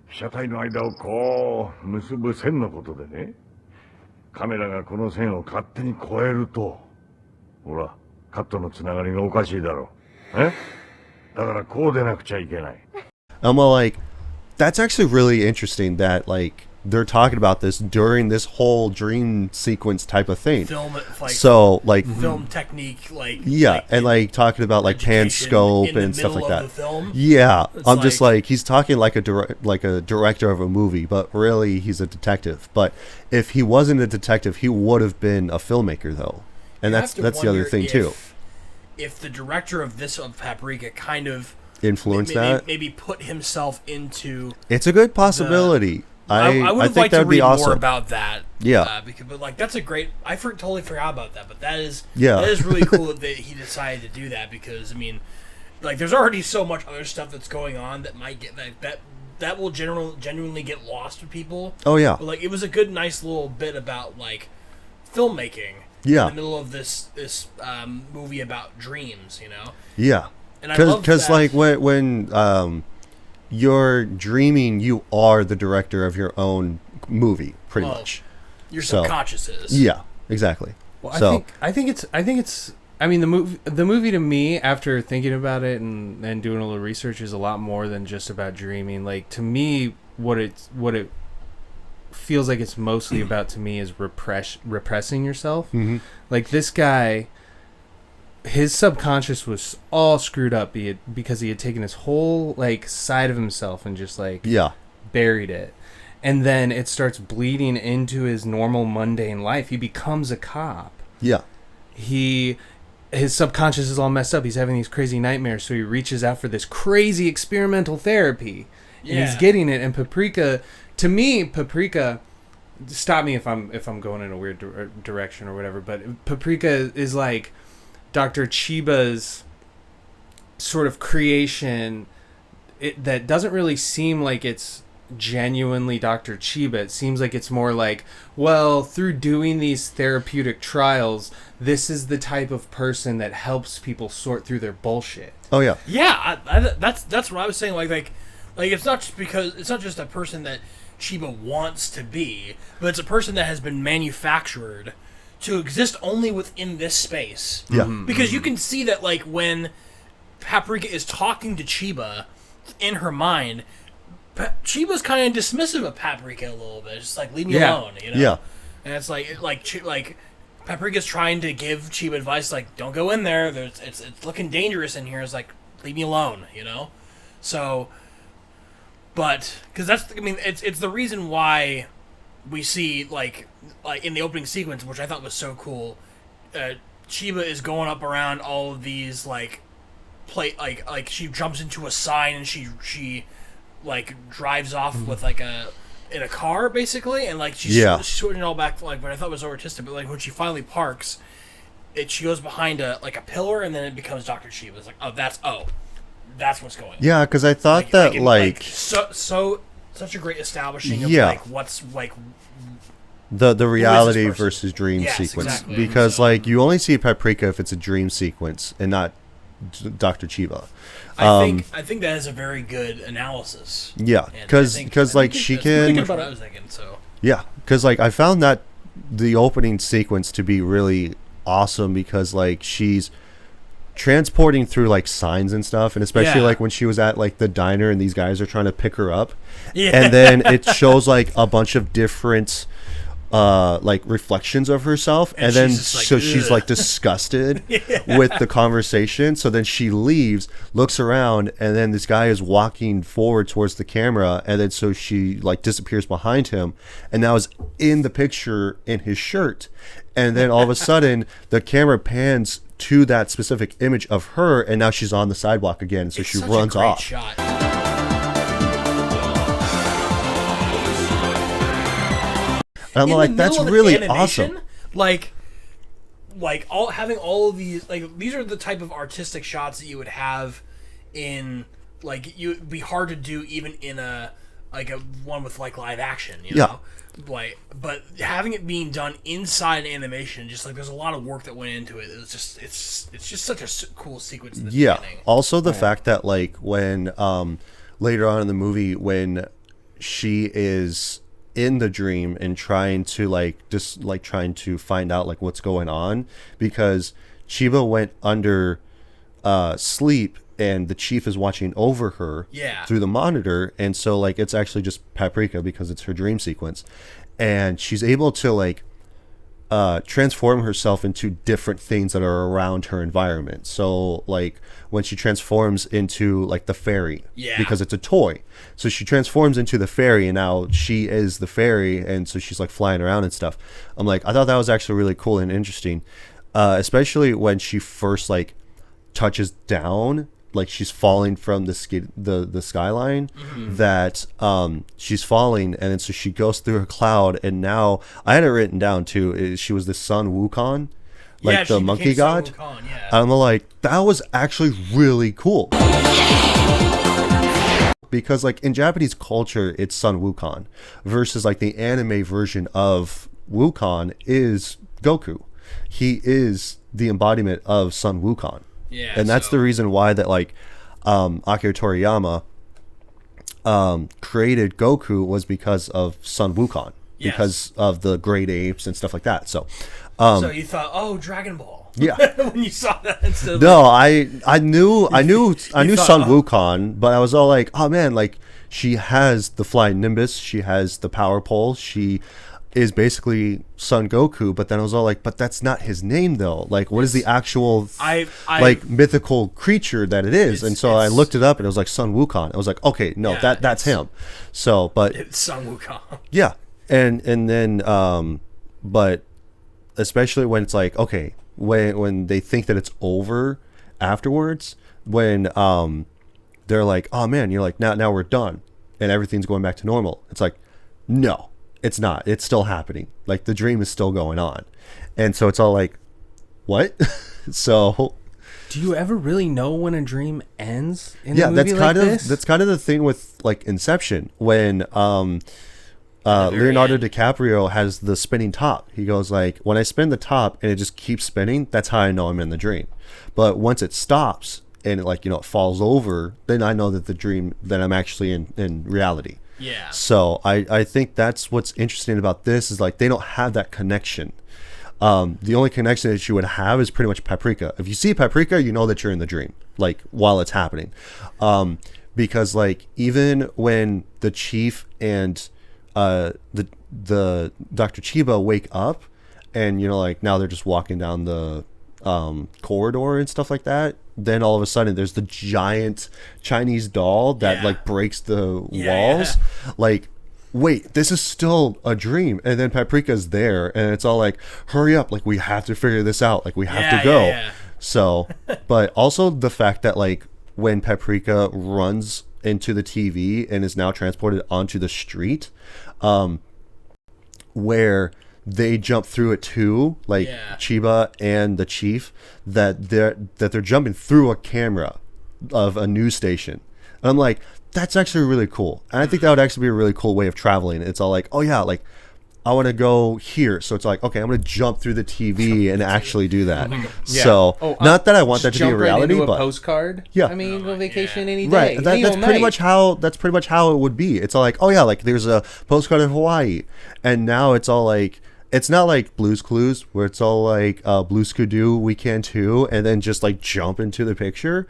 被写体の間をこう結ぶ線のことでね、カメラがこの線を勝手に越えると、ほら、カットのつながりがおかしいだろう。だからこうでなくちゃいけない。I'm like, that's actually really interesting that like they're talking about this during this whole dream sequence type of thing. Film, like, so like film technique, like and like talking about like pan scope and stuff like that. I'm just like he's talking like a director of a movie, but really he's a detective. But if he wasn't a detective, he would have been a filmmaker though, and that's the other thing too. If the director of Paprika kind of influenced that, maybe put himself into, it's a good possibility. I would have liked to read more about that. But like that's a great. Totally forgot about that, but that is really cool that he decided to do that, because I mean, like there's already so much other stuff that's going on that might get that will genuinely get lost to people. Oh yeah, but like it was a good, nice little bit about like filmmaking. In the middle of this movie about dreams, you know. Yeah, and I love because like when you're dreaming, you are the director of your own movie, pretty much. Your subconscious is. Yeah, exactly. Well, I think it's. I mean, the movie to me, after thinking about it and doing a little research, is a lot more than just about dreaming. Like to me, what it feels like it's mostly about to me is repressing yourself. Like this guy, his subconscious was all screwed up because he had taken his whole like side of himself and just like buried it, and then it starts bleeding into his normal mundane life. He becomes a cop. His subconscious is all messed up. He's having these crazy nightmares, so he reaches out for this crazy experimental therapy, and he's getting it. And Paprika, to me, stop me if I'm going in a weird direction or whatever, but Paprika is like Dr. Chiba's sort of creation that doesn't really seem like it's genuinely Dr. Chiba. It seems like it's more like, well, through doing these therapeutic trials, this is the type of person that helps people sort through their bullshit. Oh yeah. Yeah, that's what I was saying. Like it's not just a person that Chiba wants to be, but it's a person that has been manufactured to exist only within this space. Yeah. Because you can see that like when Paprika is talking to Chiba in her mind, Chiba's kind of dismissive of Paprika a little bit. It's just like, leave me alone, you know? Yeah. And it's like Paprika's trying to give Chiba advice like, don't go in there. It's looking dangerous in here. It's like, leave me alone, you know? So, but because it's the reason why we see like in the opening sequence, which I thought was so cool. Chiba is going up around all of these like she jumps into a sign and she like drives off with like in a car basically, and like she's switching it all back. Like what I thought was so artistic, but like when she finally parks, she goes behind a pillar, and then it becomes Dr. Chiba. It's like, that's what's going on. Yeah, because I thought such a great establishing of like what's like the reality versus dream sequence. Exactly. Because like you only see Paprika if it's a dream sequence and not Dr. Chiba. I think that is a very good analysis. Yeah, because like she can. That's what I was thinking. So yeah, because like I found that the opening sequence to be really awesome, because like she's transporting through like signs and stuff, and especially like when she was at like the diner and these guys are trying to pick her up, and then it shows like a bunch of different like reflections of herself, and then she's just like, so she's "Ugh." like disgusted with the conversation. So then she leaves, looks around, and then this guy is walking forward towards the camera, and then so she like disappears behind him, and now is in the picture in his shirt, and then all of a sudden the camera pans to that specific image of her, and now she's on the sidewalk again. So It's she such runs a great off. Shot. And I'm In like, the that's middle of really animation, awesome. Like all having all of these, like these are the type of artistic shots that you would have in like you it'd be hard to do even in a one with like live action, you know. Like, but having it being done inside animation, just like there's a lot of work that went into it. It's just such a cool sequence. In the beginning. Also the fact that like when later on in the movie when she is in the dream and trying to trying to find out like what's going on, because Chiba went under sleep and the chief is watching over her through the monitor, and so like it's actually just Paprika because it's her dream sequence, and she's able to like transform herself into different things that are around her environment. So like when she transforms into like the fairy, because it's a toy, so she transforms into the fairy, and now she is the fairy, and so she's like flying around and stuff. I'm like, I thought that was actually really cool and interesting, especially when she first like touches down, like she's falling from the skyline, that she's falling, and then so she goes through a cloud, and now I had it written down too, she was the Sun Wukong, like the monkey god. I'm like, that was actually really cool, because like in Japanese culture it's Sun Wukong, versus like the anime version of Wukong is Goku. He is the embodiment of Sun Wukong. Yeah, and that's the reason why that like Akira Toriyama created Goku, was because of Sun Wukong, because of the great apes and stuff like that. So so you thought, oh, Dragon Ball. When you saw that instead of no, I knew Sun Wukong, but I was all like, oh man, like she has the flying Nimbus, she has the power pole, she is basically Son Goku, but then I was all like, but that's not his name though. Like, what is the actual like mythical creature that it is? And so I looked it up, and it was like Sun Wukong. I was like, okay, no, that's him. So, but it's Sun Wukong. Yeah, and then but especially when it's like, okay, when they think that it's over afterwards, when they're like, oh man, you're like, now we're done and everything's going back to normal. It's like, no. It's not. It's still happening. Like the dream is still going on, and so it's all like, what? So, do you ever really know when a dream ends? In yeah, a movie that's kind of the thing with like Inception, when Leonardo DiCaprio has the spinning top. He goes like, when I spin the top and it just keeps spinning, that's how I know I'm in the dream. But once it stops and it it falls over, then I know that that I'm actually in reality. Yeah. So I think that's what's interesting about this, is like they don't have that connection. The only connection that you would have is pretty much Paprika. If you see Paprika, you know that you're in the dream, like while it's happening. Because like even when the chief and the Dr. Chiba wake up, and like now they're just walking down the corridor and stuff like that, then all of a sudden there's the giant Chinese doll that like breaks the walls. Like, wait, this is still a dream. And then Paprika's there, and it's all like, hurry up, like we have to figure this out, like we have to go. So but also the fact that like when Paprika runs into the TV and is now transported onto the street, where they jump through it too, like Chiba and the chief, that they're jumping through a camera of a news station. And I'm like, that's actually really cool. And I think that would actually be a really cool way of traveling. It's all like, oh yeah, like I want to go here, so it's like, okay, I'm going to jump through the TV and actually do that. So not that I want that to be a reality, but postcard. Yeah, I mean, go vacation any day. Right, that's pretty much how it would be. It's all like, oh yeah, like there's a postcard of Hawaii, and now it's all like, it's not like Blue's Clues where it's all like Blue's Could Do, We Can Too, and then just like jump into the picture.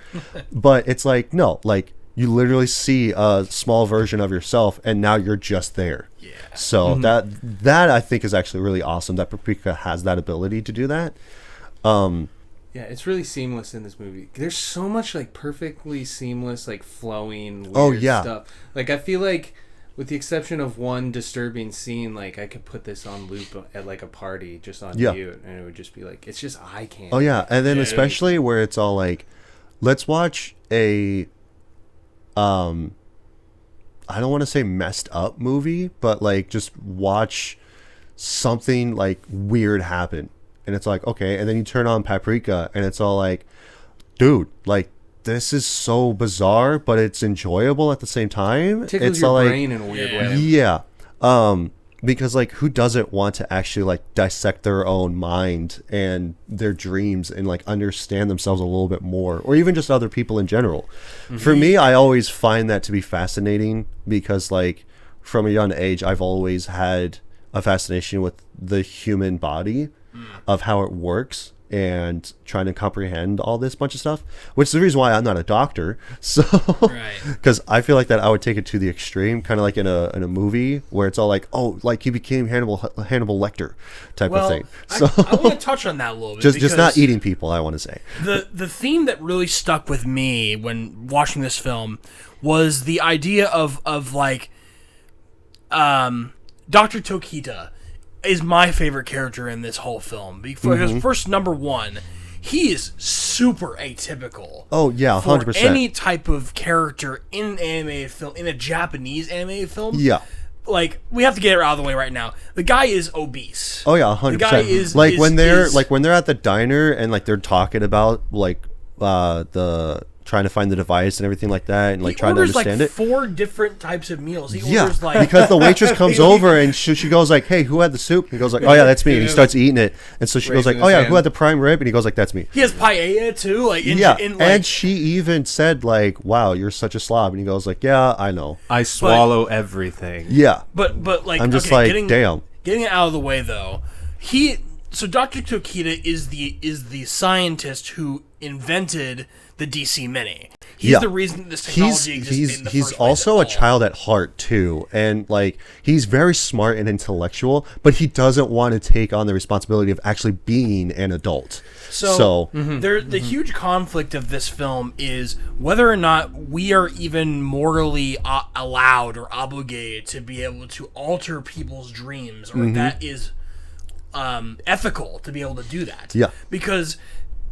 But it's like, no, like You literally see a small version of yourself, and now you're just there. Yeah. So that I think is actually really awesome that Paprika has that ability to do that. Yeah, it's really seamless in this movie. There's so much like perfectly seamless, like flowing weird stuff. Like I feel like, with the exception of one disturbing scene, like I could put this on loop at like a party just on mute, and it would just be like, it's just eye candy. Oh yeah, and then especially where it's all like, let's watch a I don't want to say messed up movie, but like just watch something like weird happen. And it's like, okay, and then you turn on Paprika and it's all like, dude, like this is so bizarre, but it's enjoyable at the same time. It tickles it's your all like, brain in a weird way. Yeah. Because like who doesn't want to actually like dissect their own mind and their dreams and like understand themselves a little bit more, or even just other people in general. For me, I always find that to be fascinating because like from a young age I've always had a fascination with the human body, of how it works and trying to comprehend all this bunch of stuff, which is the reason why I'm not a doctor. So because I feel like that I would take it to the extreme, kind of like in a movie where it's all like, oh, like he became Hannibal Lecter type of thing. So I want to touch on that a little bit. just not eating people, I want to say. The theme that really stuck with me when watching this film was the idea of like Dr. Tokita is my favorite character in this whole film because first, number one, he is super atypical. Oh yeah, 100%. For any type of character in an animated film, in a Japanese animated film. Yeah. Like, we have to get it out of the way right now. The guy is obese. Oh yeah, 100%. The guy is like when they're at the diner and like they're talking about like the trying to find the device and everything like that, and like trying to understand like it. 4 different types of meals. He orders like because the waitress comes over and she goes like, "Hey, who had the soup?" And he goes like, "Oh yeah, that's me." And he starts eating it, and so she goes like, "Oh yeah, who had the prime rib?" And he goes like, "That's me." He has paella too. Like and she even said like, "Wow, you're such a slob." And he goes like, "Yeah, I know. I swallow everything." Yeah, but like I'm just like, damn. Getting it out of the way though, so Dr. Tokita is the scientist who invented the DC Mini. He's the reason that this technology exists in the he's first place also at a all. child at heart too, and like he's very smart and intellectual, but he doesn't want to take on the responsibility of actually being an adult. So the huge conflict of this film is whether or not we are even morally allowed or obligated to be able to alter people's dreams, or if that is ethical to be able to do that. Yeah, because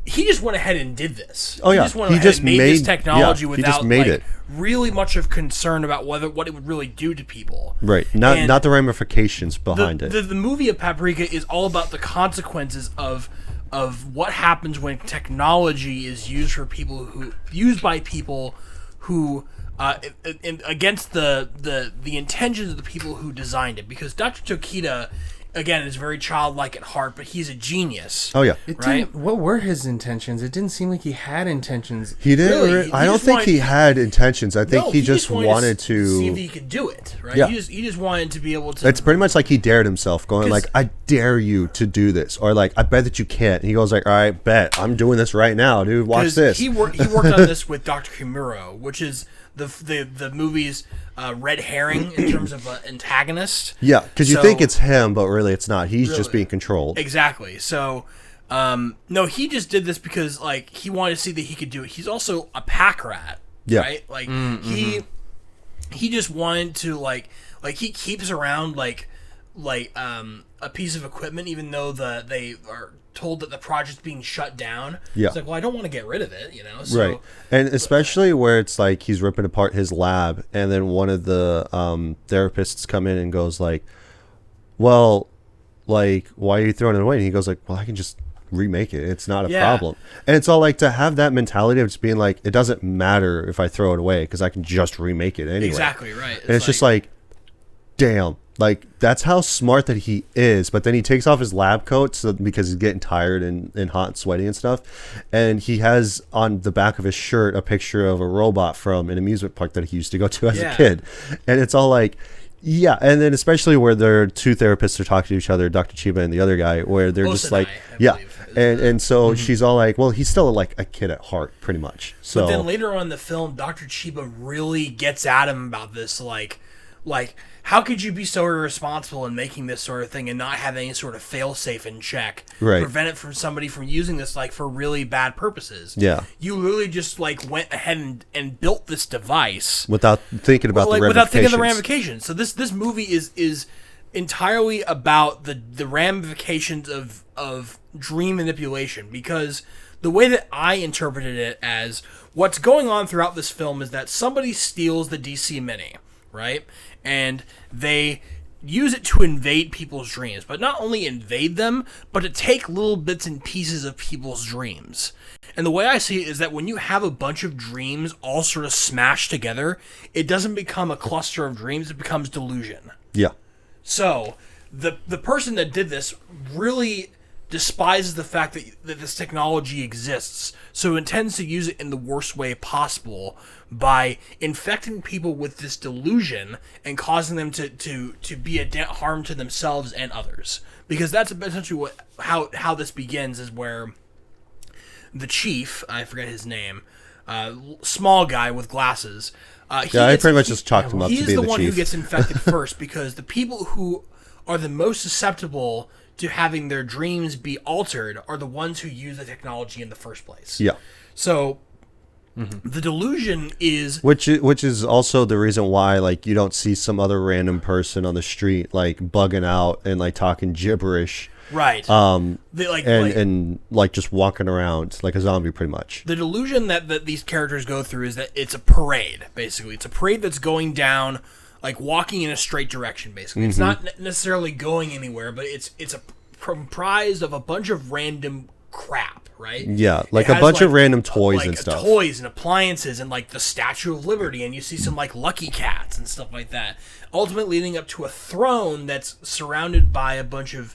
he just went ahead and did this. Oh yeah, he just went ahead and made this technology without it. Really much of concern about what it would really do to people. Right, not the ramifications behind it. The movie of Paprika is all about the consequences of what happens when technology is used by people who against the intentions of the people who designed it. Because Dr. Tokita, again, is very childlike at heart, but he's a genius. Oh yeah, What were his intentions? It didn't seem like he had intentions. He didn't. Really, I don't think he had intentions. I think he just wanted to see if he could do it. Right? Yeah. He just wanted to be able to. It's pretty much like he dared himself, going like, "I dare you to do this," or like, "I bet that you can't." And he goes like, "All right, bet I'm doing this right now, dude. Watch this." He worked on this with Dr. Kimuro, which is the movie's red herring in terms of antagonist. Yeah, because you think it's him, but really it's not. He's just being controlled. Exactly. So, no, he just did this because like he wanted to see that he could do it. He's also a pack rat. Yeah. Right. Like he just wanted to like he keeps around like a piece of equipment, even though they are told that the project's being shut down. Yeah. It's like, well, I don't want to get rid of it, you know? So, right. And especially where it's like he's ripping apart his lab, and then one of the therapists come in and goes like, well, like, why are you throwing it away? And he goes like, well, I can just remake it. It's not a problem. And it's all like, to have that mentality of just being like, it doesn't matter if I throw it away because I can just remake it anyway. Exactly, right. And it's just like, damn. Like, that's how smart that he is. But then he takes off his lab coat because he's getting tired and hot and sweaty and stuff. And he has on the back of his shirt a picture of a robot from an amusement park that he used to go to as a kid. And it's all like, Yeah, and then especially where their two therapists are talking to each other, Dr. Chiba and the other guy, where they're just like, and so she's all like, well, he's still like a kid at heart, pretty much. So, but then later on in the film, Dr. Chiba really gets at him about this, like, how could you be so irresponsible in making this sort of thing and not have any sort of fail-safe in check? Right. Prevent it from somebody from using this, like, for really bad purposes. Yeah. You literally just, like, went ahead and built this device. Without thinking about the ramifications. Without thinking of the ramifications. So this movie is entirely about the ramifications of dream manipulation, because the way that I interpreted it as what's going on throughout this film is that somebody steals the DC Mini, right? And they use it to invade people's dreams, but not only invade them, but to take little bits and pieces of people's dreams. And the way I see it is that when you have a bunch of dreams all sort of smashed together, it doesn't become a cluster of dreams, it becomes delusion. Yeah. So, the person that did this really despises the fact that this technology exists, so intends to use it in the worst way possible by infecting people with this delusion and causing them to be a harm to themselves and others. Because that's essentially how this begins, is where the chief, I forget his name, small guy with glasses. I pretty much just chalked him up to be the chief. He's the one who gets infected first, because the people who are the most susceptible to having their dreams be altered are the ones who use the technology in the first place. Yeah. So the delusion is which is also the reason why, like, you don't see some other random person on the street like bugging out and like talking gibberish. Right. And just walking around like a zombie, pretty much. The delusion that these characters go through is that it's a parade, basically. It's a parade that's going down, like walking in a straight direction, basically. Mm-hmm. It's not necessarily going anywhere, but it's comprised of a bunch of random crap, right? Yeah, like a bunch of random toys and stuff. Toys and appliances and like the Statue of Liberty, and you see some like Lucky Cats and stuff like that. Ultimately leading up to a throne that's surrounded by a bunch of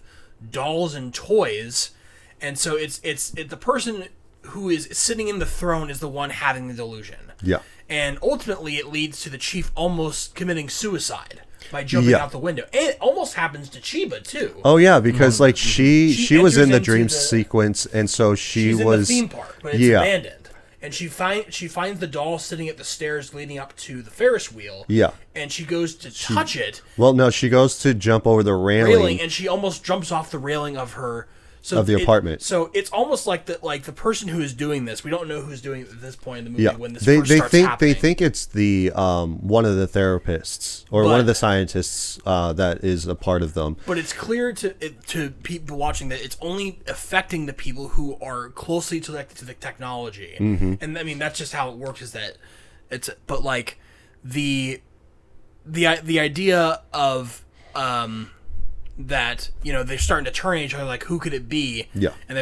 dolls and toys, and so it's the person who is sitting in the throne is the one having the delusion. Yeah. And ultimately it leads to the chief almost committing suicide by jumping out the window. And it almost happens to Chiba too. Oh yeah, because like she was in the dream sequence, and so she's in the theme park, but it's abandoned. And she finds the doll sitting at the stairs leading up to the Ferris wheel. Yeah. And she goes to touch it. Well, no, she goes to jump over the railing, and she almost jumps off the railing of her the apartment. So it's almost like the person who is doing this. We don't know who's doing it at this point in the movie when this first starts happening. They think it's the one of the therapists or one of the scientists that is a part of them. But it's clear to people watching that it's only affecting the people who are closely connected to the technology. Mm-hmm. And I mean that's just how it works. Is that it's but like the idea of that, you know, they're starting to turn each other, like who could it be? Yeah. And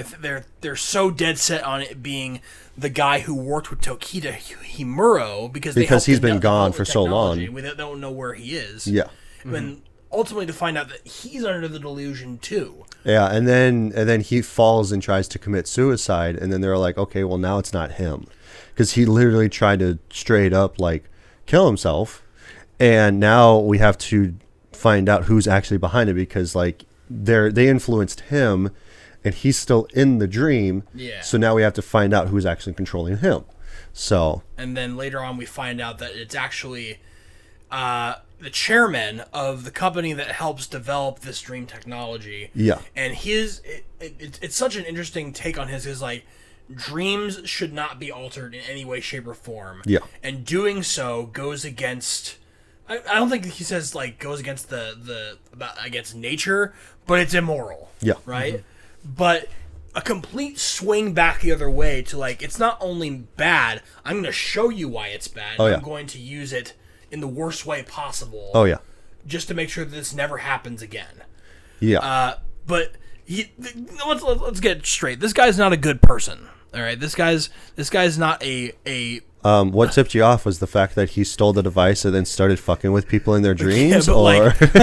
they're so dead set on it being the guy who worked with Tokita Himuro because he's been gone for so long. We don't know where he is. Yeah. And ultimately to find out that he's under the delusion too. Yeah, and then he falls and tries to commit suicide, and then they're like, okay, well now it's not him, because he literally tried to straight up like kill himself, and now we have to find out who's actually behind it, because like they influenced him and he's still in the dream. Yeah. So now we have to find out who's actually controlling him. So and then later on we find out that it's actually the chairman of the company that helps develop this dream technology. Yeah. And it's such an interesting take on his like dreams should not be altered in any way, shape, or form. Yeah. And doing so goes against I don't think he says like goes against against nature, but it's immoral. Yeah. Right? Mm-hmm. But a complete swing back the other way to like it's not only bad, I'm going to show you why it's bad. I'm going to use it in the worst way possible. Oh yeah. Just to make sure that this never happens again. Yeah. But let's get it straight. This guy's not a good person. All right. This guy's not a what tipped you off was the fact that he stole the device and then started fucking with people in their dreams, but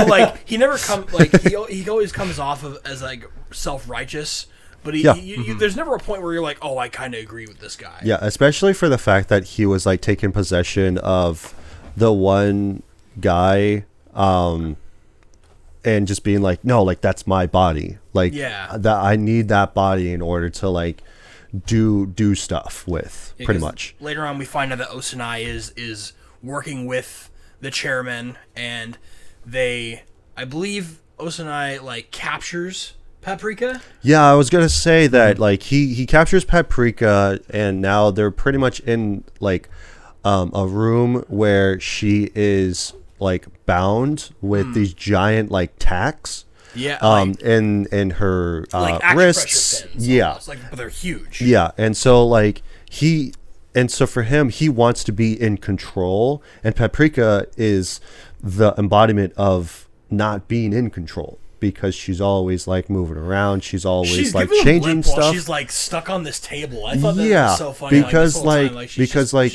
like he never he always comes off as like self-righteous, but there's never a point where you're like, oh, I kind of agree with this guy. Yeah, especially for the fact that he was like taking possession of the one guy and just being like, no, like that's my body, like that I need that body in order to like do stuff with, pretty much. Later on we find out that Osanai is working with the chairman, and I believe Osanai like captures Paprika. Yeah, I was gonna say that like he captures Paprika, and now they're pretty much in like a room where she is like bound with these giant like tacks. Yeah. In her like wrists. pins, Yeah. almost, like, but they're huge. Yeah, and so like so for him, he wants to be in control, and Paprika is the embodiment of not being in control, because she's always like moving around. She's always like changing stuff. She's like stuck on this table. I thought that was so funny. Because like,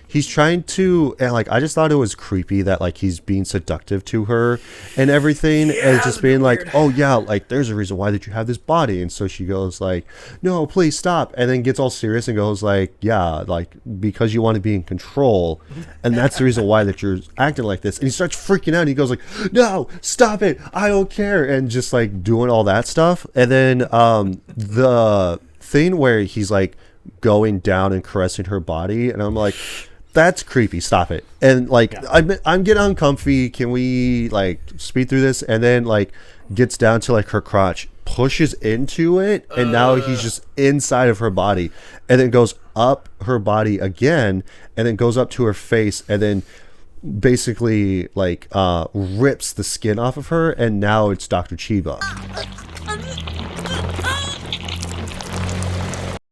he's trying to, and like I just thought it was creepy that like he's being seductive to her and everything, and just being like, oh yeah, like there's a reason why that you have this body, and so she goes like, no, please stop, and then gets all serious and goes like, yeah, like because you want to be in control, and that's the reason why that you're acting like this, and he starts freaking out. And he goes like, no, stop it, I don't care, and just like doing all that stuff. And then the thing where he's like going down and caressing her body, and I'm like, that's creepy, stop it. And like I'm getting uncomfy, can we like speed through this? And then like gets down to like her crotch, pushes into it, and now he's just inside of her body, and then goes up her body again, and then goes up to her face, and then basically like rips the skin off of her, and now it's Dr. Chiba.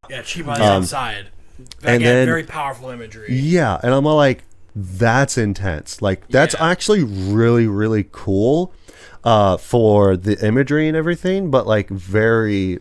Yeah, Chiba's outside. And then very powerful imagery. Yeah, and I'm all like, that's intense. Like that's actually really, really cool for the imagery and everything, but like very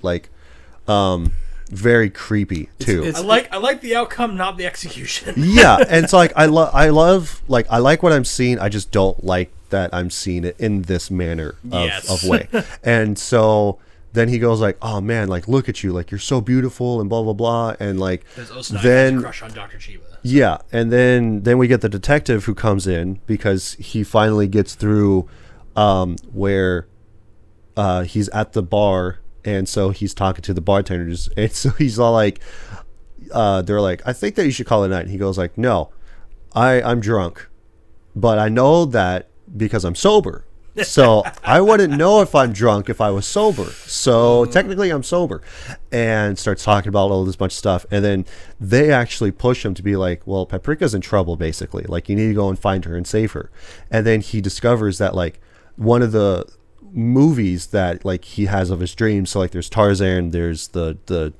creepy too. I like the outcome, not the execution. Yeah, and it's like I love like I like what I'm seeing. I just don't like that I'm seeing it in this manner of way. And so then he goes like, oh man, like look at you, like you're so beautiful and blah blah blah, and like then has a crush on Dr. Chiba. Yeah, and then we get the detective who comes in because he finally gets through where he's at the bar. And so he's talking to the bartenders, and so he's all like, they're like, I think that you should call it a night. And he goes like, no, I'm drunk, but I know that because I'm sober. So I wouldn't know if I'm drunk if I was sober. So technically I'm sober. And starts talking about all this bunch of stuff. And then they actually push him to be like, well, Paprika's in trouble, basically. Like, you need to go and find her and save her. And then he discovers that like one of the movies that like he has of his dreams, so like there's Tarzan, there's the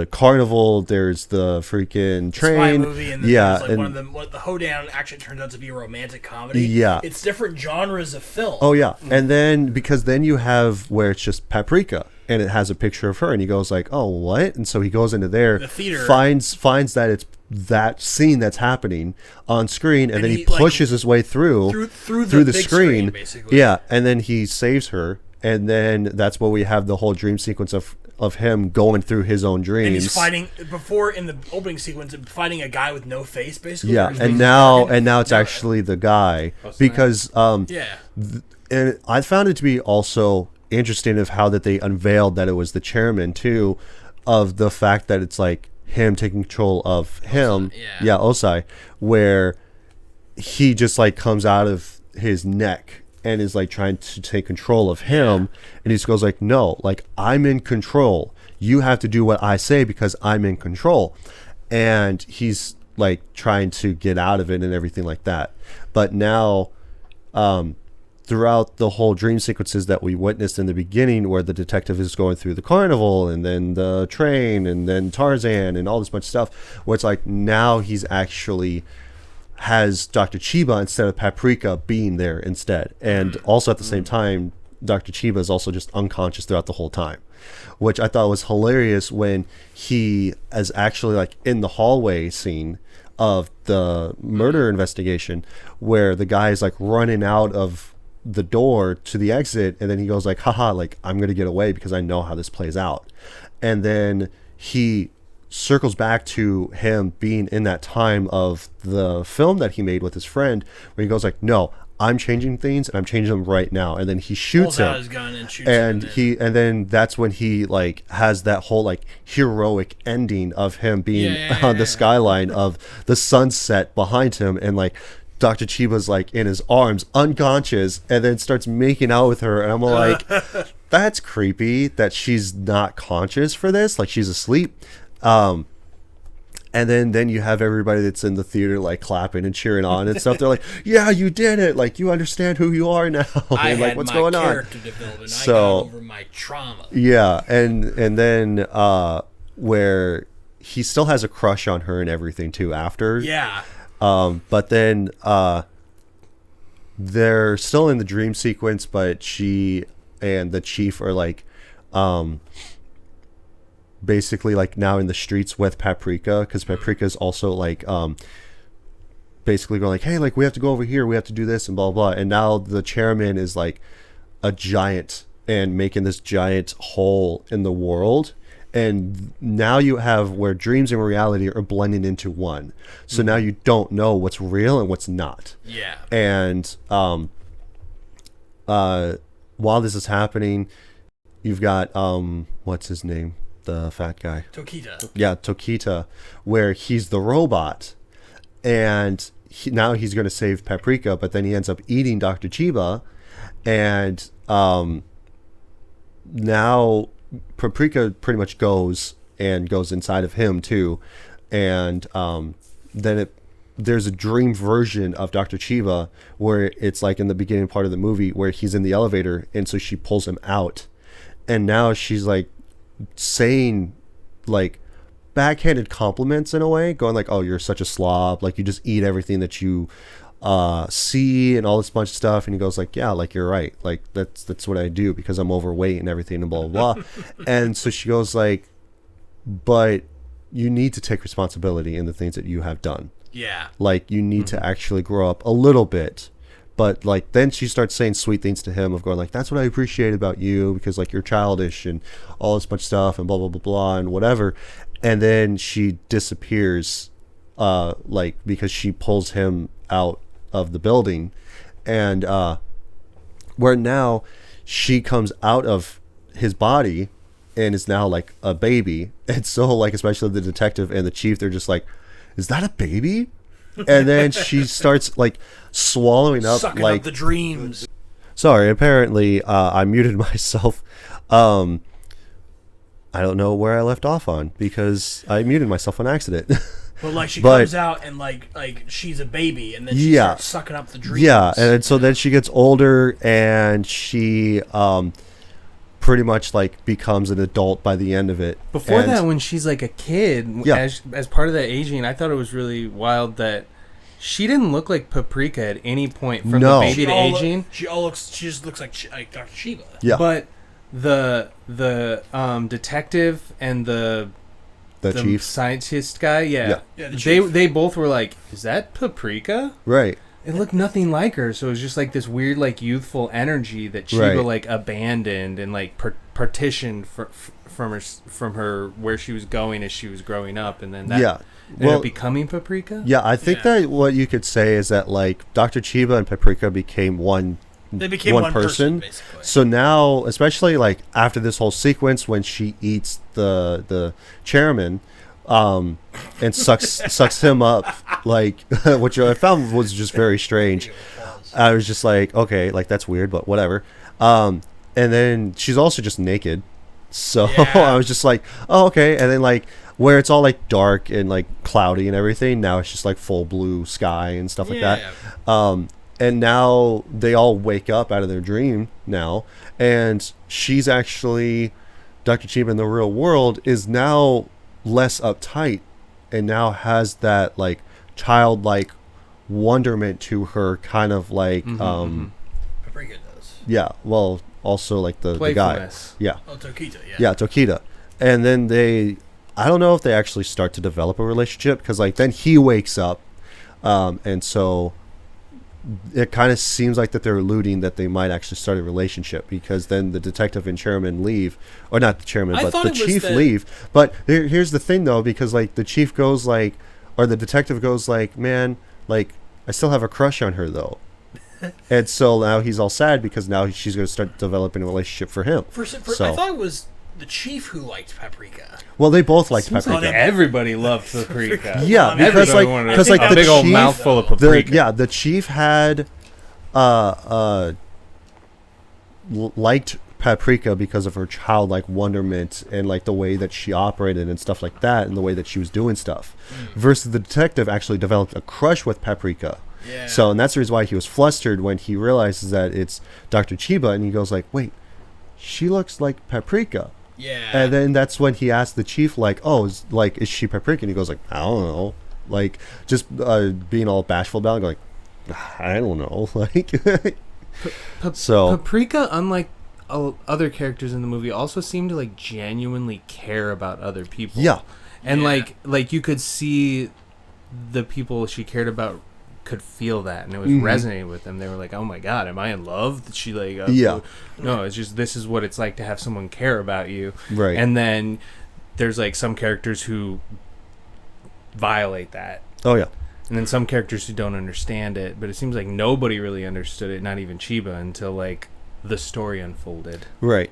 carnival, there's the freaking train spy movie, and then there's like one of them, the hoedown actually turns out to be a romantic comedy. Yeah, it's different genres of film. Oh yeah. And then because then you have where it's just Paprika and it has a picture of her, and he goes like, oh what? And so he goes into there, the theater, finds that it's that scene that's happening on screen, and then he pushes his way through the screen basically. Yeah, and then he saves her, and then that's where we have the whole dream sequence of him going through his own dreams. And he's fighting before in the opening sequence, fighting a guy with no face, basically. Yeah, and now it's actually the guy, because and I found it to be also interesting of how that they unveiled that it was the chairman too, of the fact that it's like him taking control of him. Osai, where he just like comes out of his neck and is like trying to take control of him, and he just goes like, no, like I'm in control, you have to do what I say because I'm in control. And he's like trying to get out of it and everything like that. But now throughout the whole dream sequences that we witnessed in the beginning, where the detective is going through the carnival and then the train and then Tarzan and all this bunch of stuff, where it's like now he's actually has Dr. Chiba instead of Paprika being there instead. And also at the same time, Dr. Chiba is also just unconscious throughout the whole time, which I thought was hilarious when he is actually like in the hallway scene of the murder investigation, where the guy is like running out of the door to the exit, and then he goes like, haha, like I'm gonna get away because I know how this plays out. And then he circles back to him being in that time of the film that he made with his friend, where he goes like, no, I'm changing things and I'm changing them right now. And then he shoots Pulls out him. his gun and shoots him. And then that's when he like has that whole like heroic ending of him being on the skyline of the sunset behind him, and like Dr. Chiba's like in his arms, unconscious, and then starts making out with her. And I'm like, that's creepy that she's not conscious for this, like she's asleep. And then you have everybody that's in the theater like clapping and cheering on and stuff. They're like, "Yeah, you did it! Like you understand who you are now. I like had what's my going on?" character development. I got over my trauma. Yeah, and then where he still has a crush on her and everything too after. Yeah. But then they're still in the dream sequence, but she and the chief are like basically like now in the streets with Paprika, because Paprika is also like basically going like, hey, like we have to go over here, we have to do this and blah blah. And now the chairman is like a giant and making this giant hole in the world. And now you have where dreams and reality are blending into one. So now you don't know what's real and what's not. Yeah. And while this is happening, you've got what's his name? The fat guy. Tokita. Yeah, Tokita, where he's the robot, and now he's going to save Paprika, but then he ends up eating Dr. Chiba, and now Paprika pretty much goes inside of him too, and then there's a dream version of Dr. Chiba where it's like in the beginning part of the movie where he's in the elevator, and so she pulls him out, and now she's like saying like backhanded compliments in a way, going like, "Oh, you're such a slob, like you just eat everything that you see," and all this bunch of stuff. And he goes like, "Yeah, like you're right, like that's what I do because I'm overweight and everything and blah blah blah." And so she goes like, "But you need to take responsibility in the things that you have done. Yeah. Like you need to actually grow up a little bit." But like then she starts saying sweet things to him of going like, "That's what I appreciate about you because like you're childish and all this bunch of stuff and blah blah blah blah and whatever." And then she disappears like because she pulls him out of the building, and where now she comes out of his body and is now like a baby. And so like especially the detective and the chief, they're just like, "Is that a baby?" And then she starts like swallowing up, sucking like up the dreams. Sorry, apparently I muted myself. I don't know where I left off on because I muted myself on accident. But like she comes out and like she's a baby, and then she starts sucking up the dreams. Yeah, and so then she gets older and she pretty much like becomes an adult by the end of it. Before that, when she's like a kid, as part of that aging, I thought it was really wild that she didn't look like Paprika at any point from the baby to aging. She just looks like Dr. Shiva. Yeah, but the detective and the chief scientist guy, the they both were like, "Is that Paprika?" Right. It looked nothing like her, so it was just like this weird, like youthful energy that Chiba like abandoned and like partitioned from her where she was going as she was growing up, and then that ended up becoming Paprika. Yeah, I think that what you could say is that like Dr. Chiba and Paprika became one. They became one person basically. So now, especially like after this whole sequence when she eats the chairman. And sucks him up, like, which I found was just very strange. I was just like, okay, like that's weird, but whatever. And then she's also just naked, so I was just like, oh, okay. And then like where it's all like dark and like cloudy and everything, now it's just like full blue sky and stuff like that. And now they all wake up out of their dream now, and she's actually Dr. Chiba in the real world is now less uptight and now has that like childlike wonderment to her, kind of like Paprika does. Yeah, well, also like the guy. Yeah. Oh, Tokita, Yeah, Tokita. And then I don't know if they actually start to develop a relationship because like then he wakes up, and so it kind of seems like that they're alluding that they might actually start a relationship because then the detective and chairman leave, or not the chairman, but the chief leave. But here's the thing though, because like the chief goes like, or the detective goes like, "Man, like I still have a crush on her though." And so now he's all sad because now she's going to start developing a relationship for him. So I thought it was the chief who liked Paprika. well, they both liked Seems Paprika. like everybody loved Paprika. Yeah, because Everybody like wanted because like a the big old chief, mouthful of paprika. the chief had liked Paprika because of her childlike wonderment and like the way that she operated and stuff like that, and the way that she was doing stuff. Versus the detective actually developed a crush with Paprika. Yeah. So, and that's the reason why he was flustered when he realizes that it's Dr. Chiba, and he goes like, "Wait, she looks like Paprika." Yeah. And then that's when he asked the chief, like, "Oh, is she Paprika?" And he goes like, "I don't know," like just being all bashful about it, going, "I don't know," like. So Paprika, unlike other characters in the movie, also seemed to like genuinely care about other people. yeah, And Yeah. like you could see the people she cared about could feel that, and it was resonating with them. They were like, "Oh my god, am I in love?" That she like, Yeah. No, it's just this is what it's like to have someone care about you, right. And then there's like some characters who violate that, Oh yeah. and then some characters who don't understand it. But it seems like nobody really understood it, not even Chiba, until like the story unfolded. Right.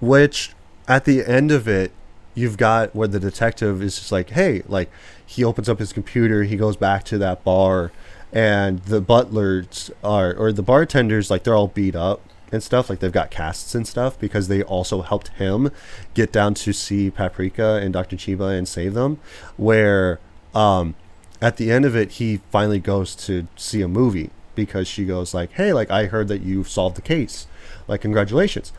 Which at the end of it, you've got where the detective is just like, hey, like he opens up his computer, he goes back to that bar, and the butlers or the bartenders, like they're all beat up and stuff, like they've got casts and stuff because they also helped him get down to see Paprika and Dr. Chiba and save them. Where at the end of it, he finally goes to see a movie because she goes like, hey, like I heard that you solved the case, like congratulations.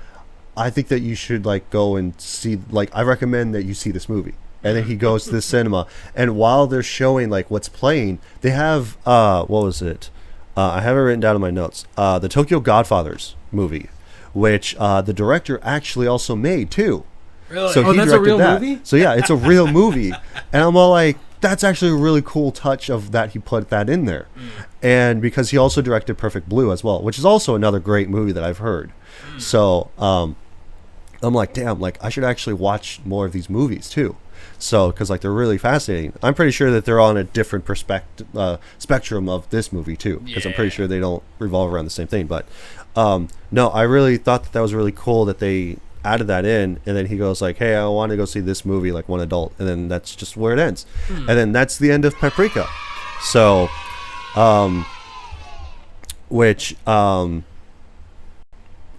I think that you should like go and see, like I recommend that you see this movie. And then he goes to the cinema, and while they're showing like what's playing, they have what was it? I have it written down in my notes. The Tokyo Godfathers movie, which the director actually also made too. Really? So he that's a directed real that. movie? So yeah, it's a real movie, and I'm all like, that's actually a really cool touch of that he put that in there, and because he also directed Perfect Blue as well, which is also another great movie that I've heard. So I'm like, damn, like I should actually watch more of these movies too. So, because like they're really fascinating. I'm pretty sure that they're on a different spectrum of this movie too, because I'm pretty sure they don't revolve around the same thing. But no, I really thought that was really cool that they added that in. And then he goes like, hey, I want to go see this movie, like one adult, and then that's just where it ends. And then that's the end of Paprika. So which I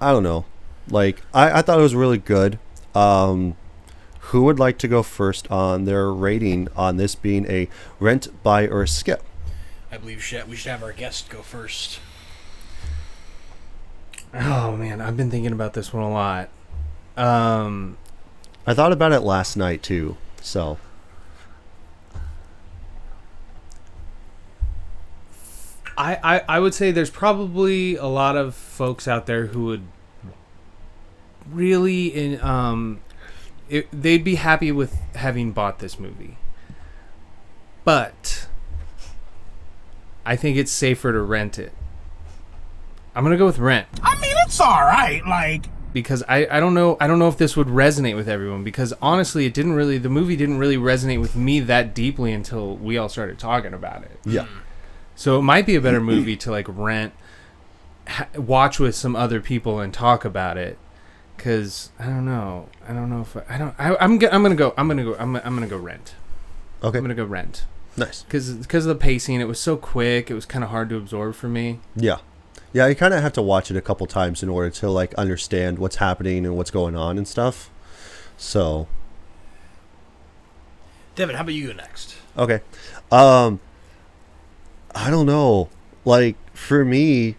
don't know, like I thought it was really good. Who would like to go first on their rating on this being a rent, buy, or skip? I believe we should have our guest go first. Oh man, I've been thinking about this one a lot. I thought about it last night too, so I would say there's probably a lot of folks out there who would really they'd be happy with having bought this movie, but I think it's safer to rent it. I'm gonna go with rent. I mean, it's all right. Like, because I don't know if this would resonate with everyone, because honestly the movie didn't really resonate with me that deeply until we all started talking about it. yeah. So it might be a better movie to like rent, watch with some other people and talk about it. Cause I don't know if I'm gonna go rent. Okay. I'm gonna go rent. Nice. Cause of the pacing, it was so quick. It was kind of hard to absorb for me. Yeah. Yeah, you kind of have to watch it a couple times in order to like understand what's happening and what's going on and stuff. So, Devin, how about you go next? okay. I don't know. Like for me,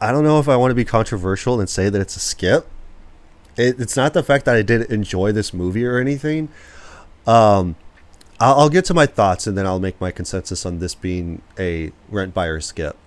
I don't know if I want to be controversial and say that it's a skip. It's not the fact that I didn't enjoy this movie or anything. I'll get to my thoughts and then I'll make my consensus on this being a rent, buy, or skip.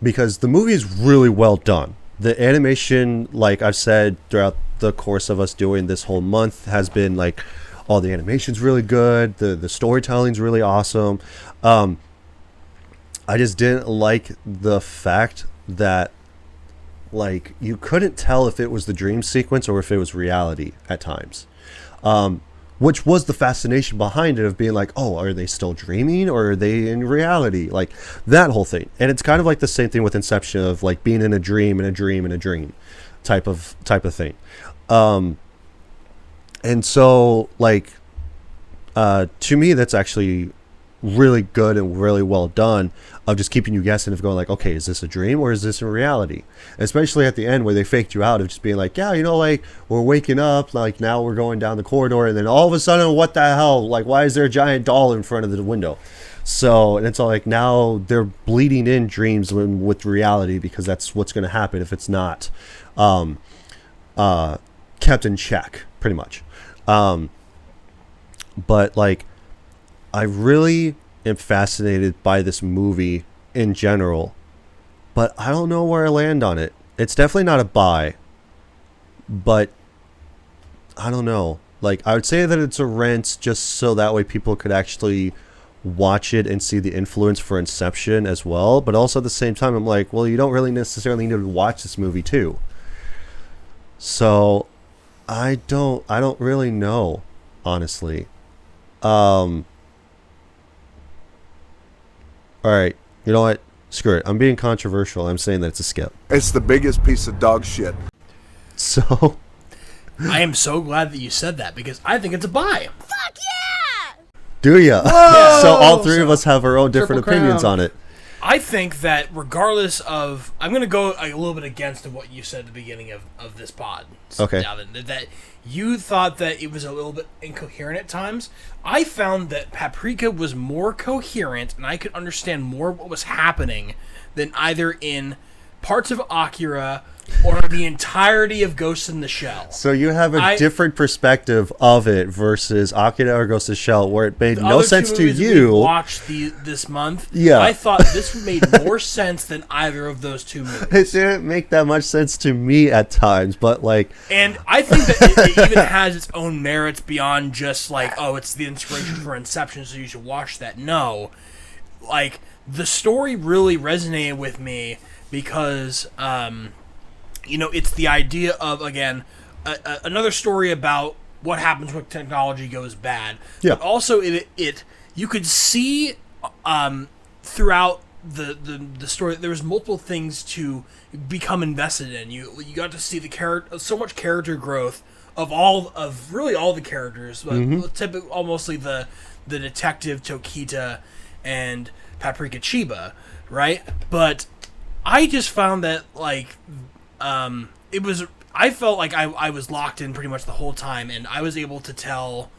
Because the movie is really well done. The animation, like I've said throughout the course of us doing this whole month, has been like all the animation's really good. The storytelling's really awesome. I just didn't like the fact that like you couldn't tell if it was the dream sequence or if it was reality at times. which was the fascination behind it of being like, oh, are they still dreaming or are they in reality? Like that whole thing. And it's kind of like the same thing with Inception of like being in a dream and a dream and a dream type of thing. And so like, to me, that's actually really good and really well done of just keeping you guessing of going like, okay, is this a dream or is this in reality? Especially at the end where they faked you out of just being like, yeah, you know, like we're waking up, like now we're going down the corridor, and then all of a sudden, what the hell? Like, why is there a giant doll in front of the window? So, and it's all like now they're bleeding in dreams with reality because that's what's going to happen if it's not kept in check, pretty much. But like, I really am fascinated by this movie in general, but I don't know where I land on it. It's definitely not a buy, but I don't know. Like, I would say that it's a rent just so that way people could actually watch it and see the influence for Inception as well. But also at the same time, I'm like, well, you don't really necessarily need to watch this movie too. So I don't really know, honestly. All right, you know what? Screw it. I'm being controversial. I'm saying that it's a skip. It's the biggest piece of dog shit. So, I am so glad that you said that because I think it's a buy. Fuck yeah! do ya? So all three of us have our own different opinions on it. I think that regardless of... I'm going to go a little bit against what you said at the beginning of this pod. Okay. Davin, that you thought that it was a little bit incoherent at times. I found that Paprika was more coherent, and I could understand more what was happening than either in parts of Akira or the entirety of Ghost in the Shell. So you have a different perspective of it versus Akira or Ghost in the Shell, where it made no sense to you. Watched this month. Yeah. I thought this made more sense than either of those two It movies. didn't make that much sense to me at times, but like... And I think that it even has its own merits beyond just like, oh, it's the inspiration for Inception, so you should watch that. No. Like, the story really resonated with me because... you know, it's the idea of, again, another story about what happens when technology goes bad. Yeah. But also, you could see throughout the story there was multiple things to become invested in. You got to see so much character growth of really all the characters, but typically mostly the detective Tokita and Paprika Chiba, right? But I just found that like. I felt like I was locked in pretty much the whole time, and I was able to tell,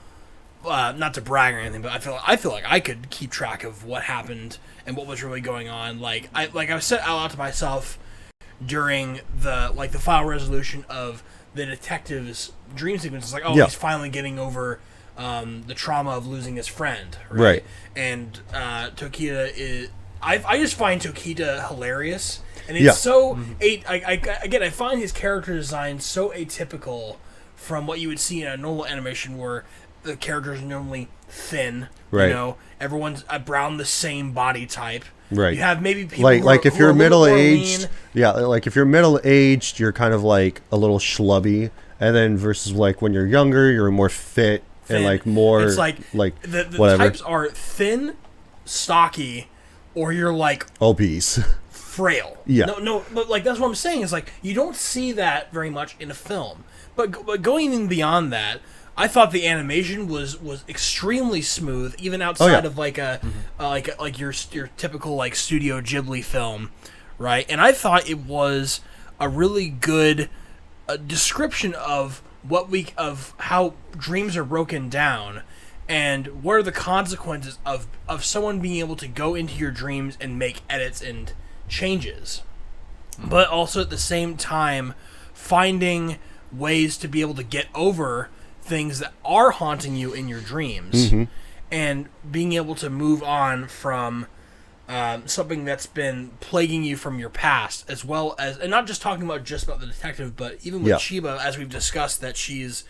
not to brag or anything, but I feel like I could keep track of what happened and what was really going on. Like I said out loud to myself during the final resolution of the detective's dream sequence. It's like, oh, he's finally getting over the trauma of losing his friend, right? And Tokita is. I just find Tokita hilarious. And it's so... I find his character design so atypical from what you would see in a normal animation where the characters are normally thin. Right. You know, everyone's around the same body type. Right. You have maybe people like if you're middle-aged... like if you're middle-aged, you're kind of like a little schlubby. And then versus like when you're younger, you're more fit. And like more... It's like the whatever. types are thin, stocky, or you're like... obese. Frail. Yeah. No, but like that's what I'm saying is like you don't see that very much in a film. But going even beyond that, I thought the animation was extremely smooth, even outside of like like your typical like Studio Ghibli film, right? And I thought it was a really good description of of how dreams are broken down. And what are the consequences of someone being able to go into your dreams and make edits and changes, but also at the same time finding ways to be able to get over things that are haunting you in your dreams, and being able to move on from something that's been plaguing you from your past, as well as, and not just talking about the detective, but even with Chiba, as we've discussed, that she's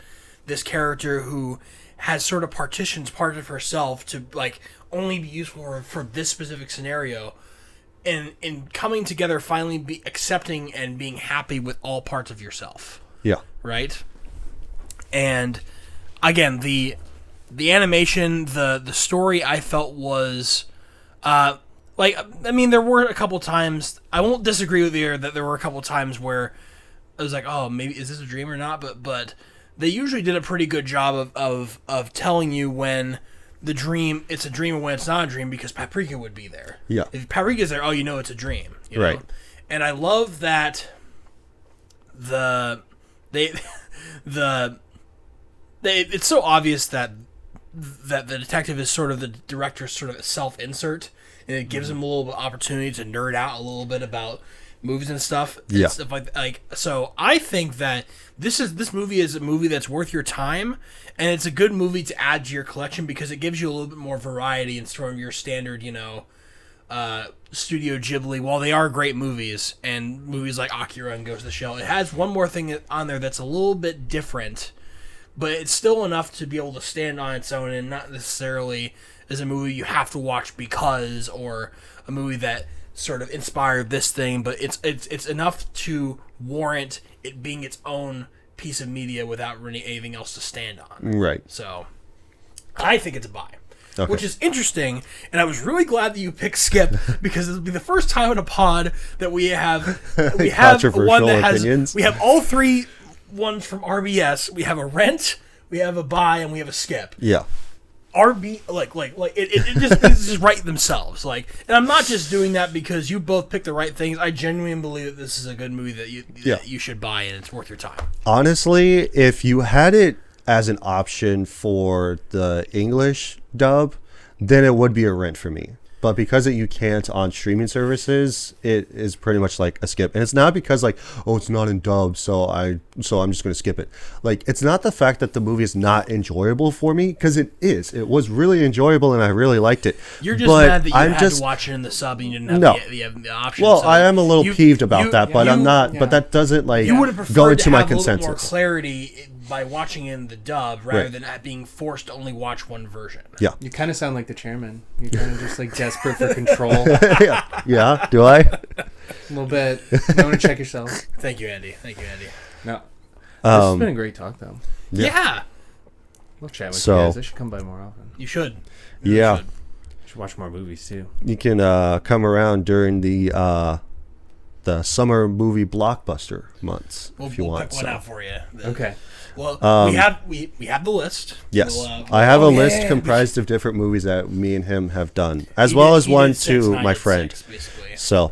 this character who has sort of partitions part of herself to like only be useful for this specific scenario. And in coming together, finally be accepting and being happy with all parts of yourself. Yeah. Right? And again, the animation, the story, I felt was, like, I mean, there were a couple times, I won't disagree with you that there were a couple times where I was like, oh, maybe, is this a dream or not? But they usually did a pretty good job of telling you when it's a dream and when it's not a dream, because Paprika would be there. Yeah. If Paprika's there, oh, you know it's a dream. You know? Right. And I love that it's so obvious that the detective is sort of the director's sort of self-insert, and it gives him a little bit of opportunity to nerd out a little bit about movies and stuff. Yeah. And stuff like so I think that this movie is a movie that's worth your time, and it's a good movie to add to your collection because it gives you a little bit more variety in sort of your standard, Studio Ghibli. While they are great movies, and movies like Akira and Ghost of the Shell, it has one more thing on there that's a little bit different, but it's still enough to be able to stand on its own and not necessarily as a movie you have to watch because, or a movie that sort of inspired this thing, but it's enough to warrant it being its own piece of media without really anything else to stand on. Right. So, I think it's a buy. Okay. Which is interesting, and I was really glad that you picked Skip because it'll be the first time in a pod that we have one that has opinions. we have all three ones from RBS. We have a rent, we have a buy, and we have a skip. Yeah. It just write themselves. Like, and I'm not just doing that because you both picked the right things. I genuinely believe that this is a good movie that you should buy and it's worth your time. Honestly, if you had it as an option for the English dub, then it would be a rent for me. But because you can't on streaming services, it is pretty much like a skip. And it's not because it's not in dub, so I'm just going to skip it. Like, it's not the fact that the movie is not enjoyable for me, because it is. It was really enjoyable and I really liked it. You're just mad that you had to watch it in the sub and you didn't have the option. Well, so I am a little peeved about that, but I'm not. Yeah. But that doesn't you would have preferred go into to my have consensus. A little bit more clarity by watching in the dub rather than being forced to only watch one version. Yeah. You kind of sound like the chairman. You're kind of just desperate for control. Yeah. Do I? A little bit. You want to check yourself. Thank you, Andy. No. This has been a great talk, though. Yeah. We'll chat with you guys. I should come by more often. You should. Yeah. You should watch more movies, too. You can come around during the summer movie blockbuster months if you want. We'll pick one out for you. Okay. Well, we have the list. Yes, I have a list comprised of different movies that me and him have done, as well as one to my friend. So,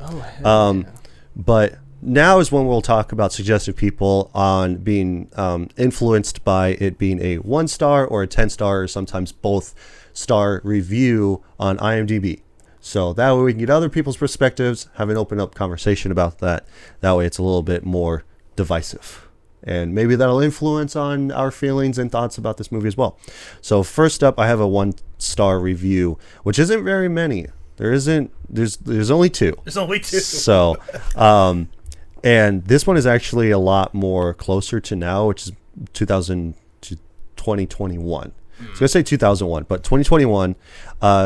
but now is when we'll talk about suggested people on being influenced by it being a 1-star or a 10-star or sometimes both star review on IMDb. So that way we can get other people's perspectives, have an open up conversation about that. That way it's a little bit more divisive. And maybe that'll influence on our feelings and thoughts about this movie as well. So first up, I have a 1-star review, which isn't very many. There's only 2. There's only 2. So, and this one is actually a lot more closer to now, which is 2021. I was going to say 2001, but 2021,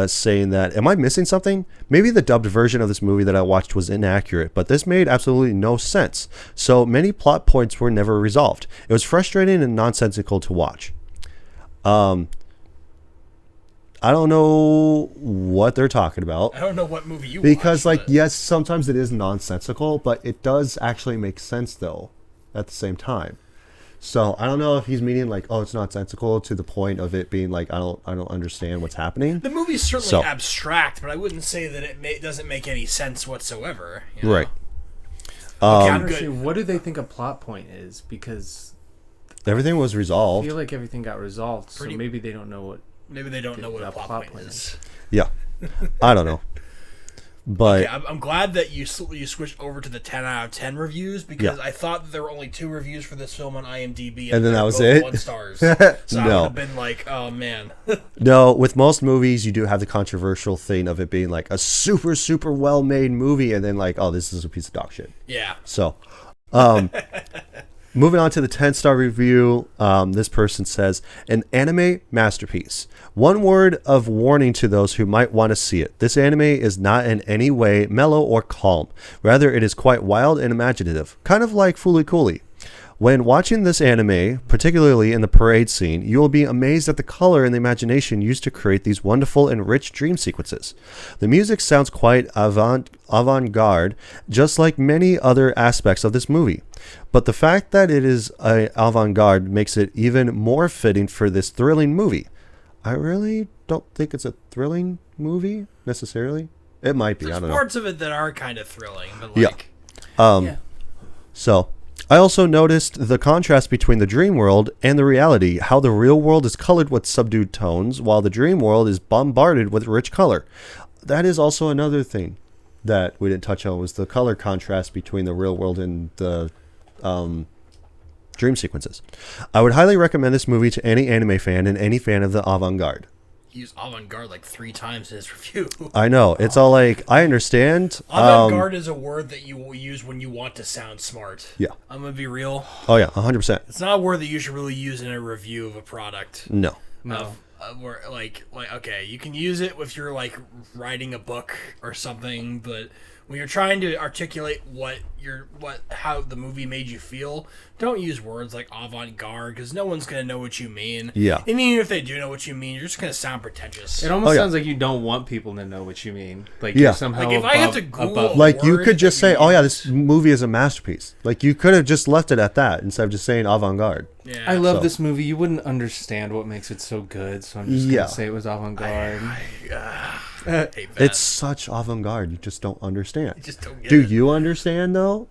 saying that, am I missing something? Maybe the dubbed version of this movie that I watched was inaccurate, but this made absolutely no sense. So many plot points were never resolved. It was frustrating and nonsensical to watch. I don't know what they're talking about. I don't know what movie you because watched, yes, sometimes it is nonsensical, but it does actually make sense though at the same time. So I don't know if he's meaning it's nonsensical to the point of it being I don't understand what's happening. The movie's certainly abstract, but I wouldn't say that it doesn't make any sense whatsoever. You know? Right. Okay, what do they think a plot point is? Because everything was resolved. I feel like everything got resolved, so maybe they don't know what. Maybe they don't know what a plot point is. Yeah, I don't know. But okay, I'm glad that you switched over to the 10 out of 10 reviews because I thought that there were only 2 reviews for this film on IMDb, and then that was it. 1 stars. So I would have been like, oh man. No, with most movies, you do have the controversial thing of it being a super super well made movie, and then oh, this is a piece of dog shit. Yeah. So, moving on to the 10-star review, this person says, an anime masterpiece. One word of warning to those who might want to see it. This anime is not in any way mellow or calm. Rather, it is quite wild and imaginative, kind of like Fooly Cooly. When watching this anime, particularly in the parade scene, you will be amazed at the color and the imagination used to create these wonderful and rich dream sequences. The music sounds quite avant-garde, just like many other aspects of this movie. But the fact that it is avant-garde makes it even more fitting for this thrilling movie. I really don't think it's a thrilling movie, necessarily. It might be, There's I don't know. parts of it that are kind of thrilling, but yeah. So, I also noticed the contrast between the dream world and the reality, how the real world is colored with subdued tones, while the dream world is bombarded with rich color. That is also another thing that we didn't touch on, was the color contrast between the real world and the dream sequences. I would highly recommend this movie to any anime fan and any fan of the avant-garde. He used avant-garde like 3 times in his review. I know. It's all like, I understand. Avant-garde is a word that you will use when you want to sound smart. Yeah. I'm going to be real. Oh, yeah, 100%. It's not a word that you should really use in a review of a product. No. Where, okay, you can use it if you're, like, writing a book or something, but when you're trying to articulate how the movie made you feel, don't use words like avant-garde, because no one's going to know what you mean. Yeah. And even if they do know what you mean, you're just going to sound pretentious. It almost sounds like you don't want people to know what you mean. Like, yeah. you're somehow like, if above, I have to Google like, you could just say, oh, yeah, use. this movie is a masterpiece. Like, you could have just left it at that instead of just saying avant-garde. Yeah. I love this movie. You wouldn't understand what makes it so good, so I'm just going to say it was avant-garde. It's such avant-garde. You just don't understand. Just don't get Do it. you understand, though?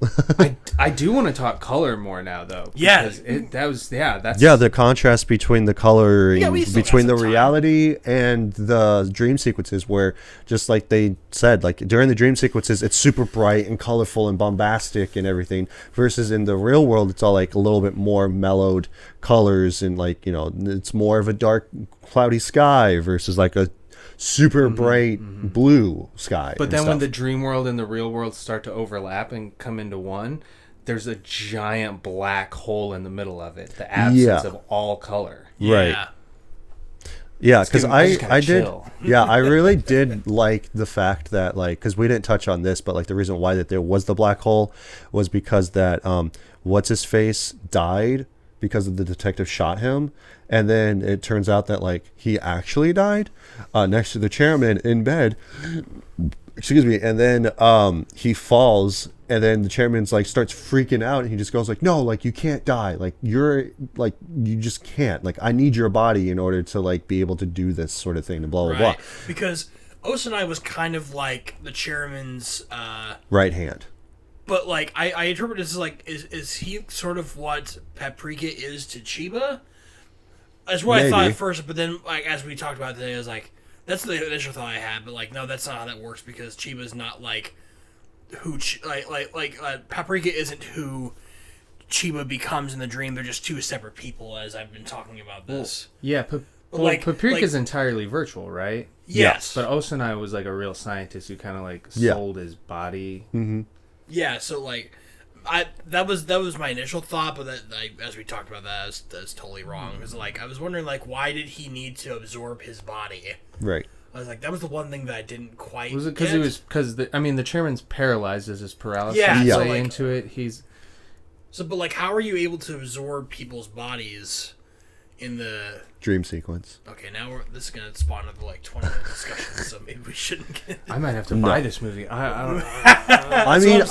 I do want to talk color more now, though. Yeah. That's the contrast between the color, we still between got the some time. reality and the dream sequences, where, just like they said, like during the dream sequences, it's super bright and colorful and bombastic and everything, versus in the real world, it's all like a little bit more mellowed colors, and like, you know, it's more of a dark, cloudy sky versus like a super bright blue sky. But and then when stuff. the dream world and the real world start to overlap and come into one, there's a giant black hole in the middle of it. The absence of all color. Right. Yeah, because I did. chill. Yeah, I really did like the fact that, like, because we didn't touch on this, but like the reason why that there was the black hole was because that what's his face died because the detective shot him, and then it turns out that like he actually died next to the chairman in bed. Excuse me, and then he falls, and then the chairman's like starts freaking out, and he just goes like, "No, like you can't die, like you just can't. Like I need your body in order to like be able to do this sort of thing." And blah blah blah. Because Osanai was kind of like the chairman's right hand. But like I interpret this as like is he sort of what Paprika is to Chiba? That's what I thought at first, but then like as we talked about today, I was like, that's the initial thought I had. But like no, that's not how that works, because Chiba's not like who Paprika isn't who Chiba becomes in the dream. They're just two separate people, as I've been talking about this. Yeah, Paprika's entirely virtual, right? Yes. But Osanai was like a real scientist who kind of like sold his body. Mm-hmm. Yeah, so like, that was my initial thought, but as we talked about that's totally wrong. Because like I was wondering like why did he need to absorb his body? Right. I was like, that was the one thing that I didn't quite. Was it because the chairman's paralyzed as his paralysis Yeah. play So, like, into it? But like, how are you able to absorb people's bodies in the dream sequence? Okay, now this is gonna spawn another like 20-minute discussion, so maybe we shouldn't get. I might have to buy this movie. I don't know. I mean,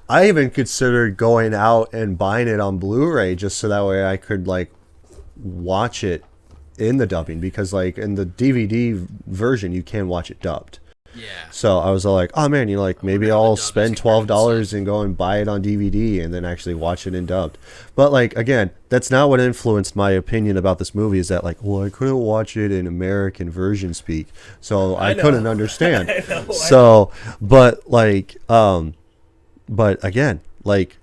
I even considered going out and buying it on Blu-ray just so that way I could like watch it in the dubbing, because like in the DVD version you can watch it dubbed. Yeah. So I was all like, oh man, maybe I'll spend $12 and go and buy it on DVD and then actually watch it in dubbed. But like again, that's not what influenced my opinion about this movie, is that like, well, I couldn't watch it in American version speak, so I couldn't understand. So, but like, but again, like,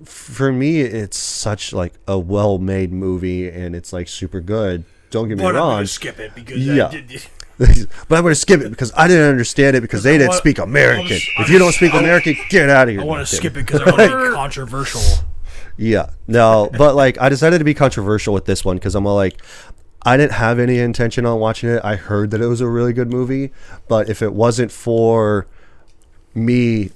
for me, it's such like a well-made movie and it's like super good. Don't get me wrong. I'm gonna skip it because but I'm going to skip it because I didn't understand it because they didn't speak American. If you don't speak American, get out of here. I want to skip it because I want to be controversial. Yeah, no, but like I decided to be controversial with this one because I'm like, I didn't have any intention on watching it. I heard that it was a really good movie, but if it wasn't for me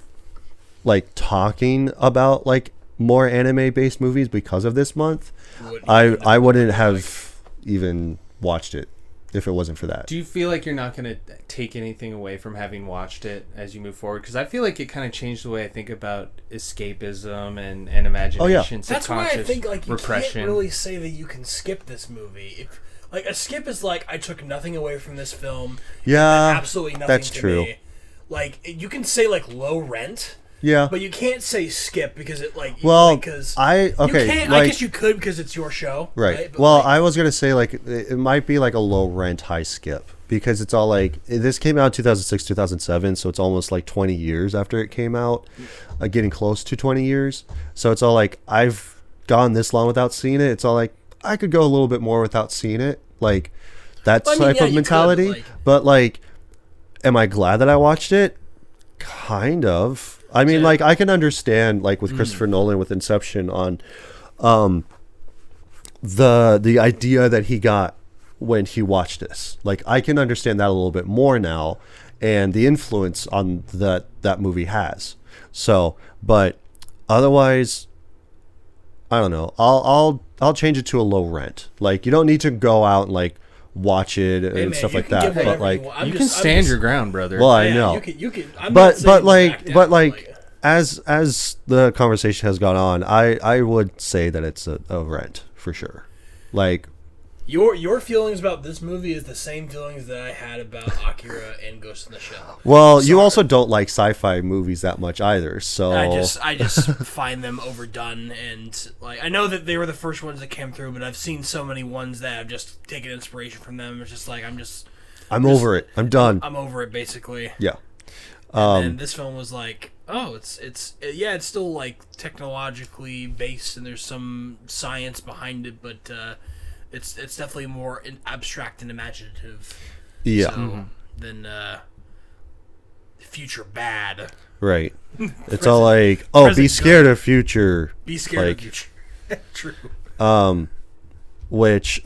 like talking about like more anime-based movies because of this month, Wouldn't I wouldn't have even watched it if it wasn't for that. Do you feel like you're not going to take anything away from having watched it as you move forward? Because I feel like it kind of changed the way I think about escapism and imagination. That's why I think like you repression. can't really say that you can skip this movie. If, like a skip is like I took nothing away from this film. Yeah, absolutely nothing. that's to true. Me. Like you can say like low rent. Yeah, but you can't say skip because it like because you can't, like, I guess you could because it's your show, right? But well, like, I was gonna say like it might be like a low rent high skip because it's all like this came out in 2006 2007, so it's almost like 20 years after it came out, getting close to 20 years. So it's all like I've gone this long without seeing it. It's all like I could go a little bit more without seeing it, like that type of mentality. But like, am I glad that I watched it? Kind of. I mean, like, I can understand, like, with Christopher Nolan with Inception on the idea that he got when he watched this. Like, I can understand that a little bit more now and the influence on that movie has. So, but otherwise, I don't know. I'll change it to a low rent. Like, you don't need to go out and, like, watch it and stuff like that, but like you can stand your ground, brother. Well, I know, you can, but like as the conversation has gone on, I would say that it's a rent for sure. Like your feelings about this movie is the same feelings that I had about Akira and Ghost in the Shell. Well, you also don't like sci-fi movies that much either, so I just find them overdone, and like I know that they were the first ones that came through, but I've seen so many ones that have just taken inspiration from them. It's just like I'm over it. I'm done. I'm over it basically. Yeah. And this film was like, oh, it's still like technologically based, and there's some science behind it, but it's definitely more abstract and imaginative. Yeah. Than future bad. Right. It's all like, oh, be scared of future. Be scared of future. True. Which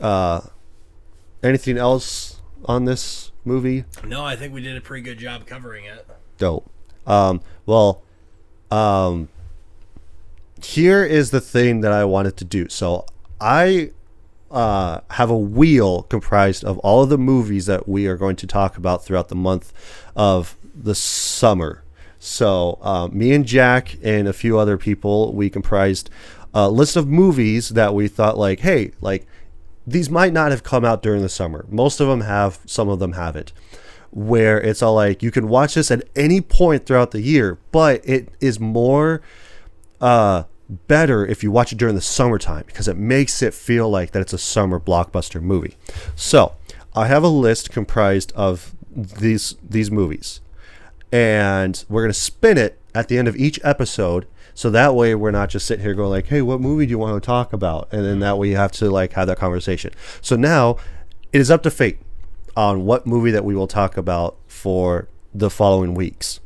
anything else on this movie? No, I think we did a pretty good job covering it. Dope. Here is the thing that I wanted to do. So I have a wheel comprised of all of the movies that we are going to talk about throughout the month of the summer. So me and Jack and a few other people, we comprised a list of movies that we thought like, hey, like these might not have come out during the summer. Most of them have, some of them haven't. Where it's all like you can watch this at any point throughout the year, but it is more better if you watch it during the summertime because it makes it feel like that it's a summer blockbuster movie. So I have a list comprised of these movies, and we're gonna spin it at the end of each episode, so that way we're not just sitting here going like, hey, what movie do you want to talk about? And then that we have to like have that conversation. So now it is up to fate on what movie that we will talk about for the following weeks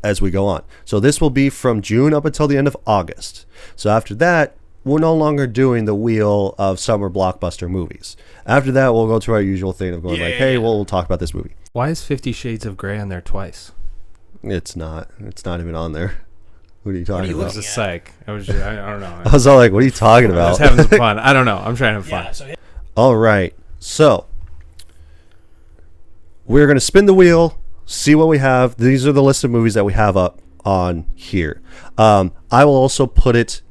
as we go on. So this will be from June up until the end of August. So after that, we're no longer doing the wheel of summer blockbuster movies. After that, we'll go to our usual thing of going we'll talk about this movie. Why is 50 Shades of Grey on there twice? It's not even on there. What are you talking about? It was a psych. I don't know. I was all like, what are you talking about? I was having some fun. I don't know. I'm trying to have fun. All right. So we're going to spin the wheel, see what we have. These are the list of movies that we have up on here. I will also put it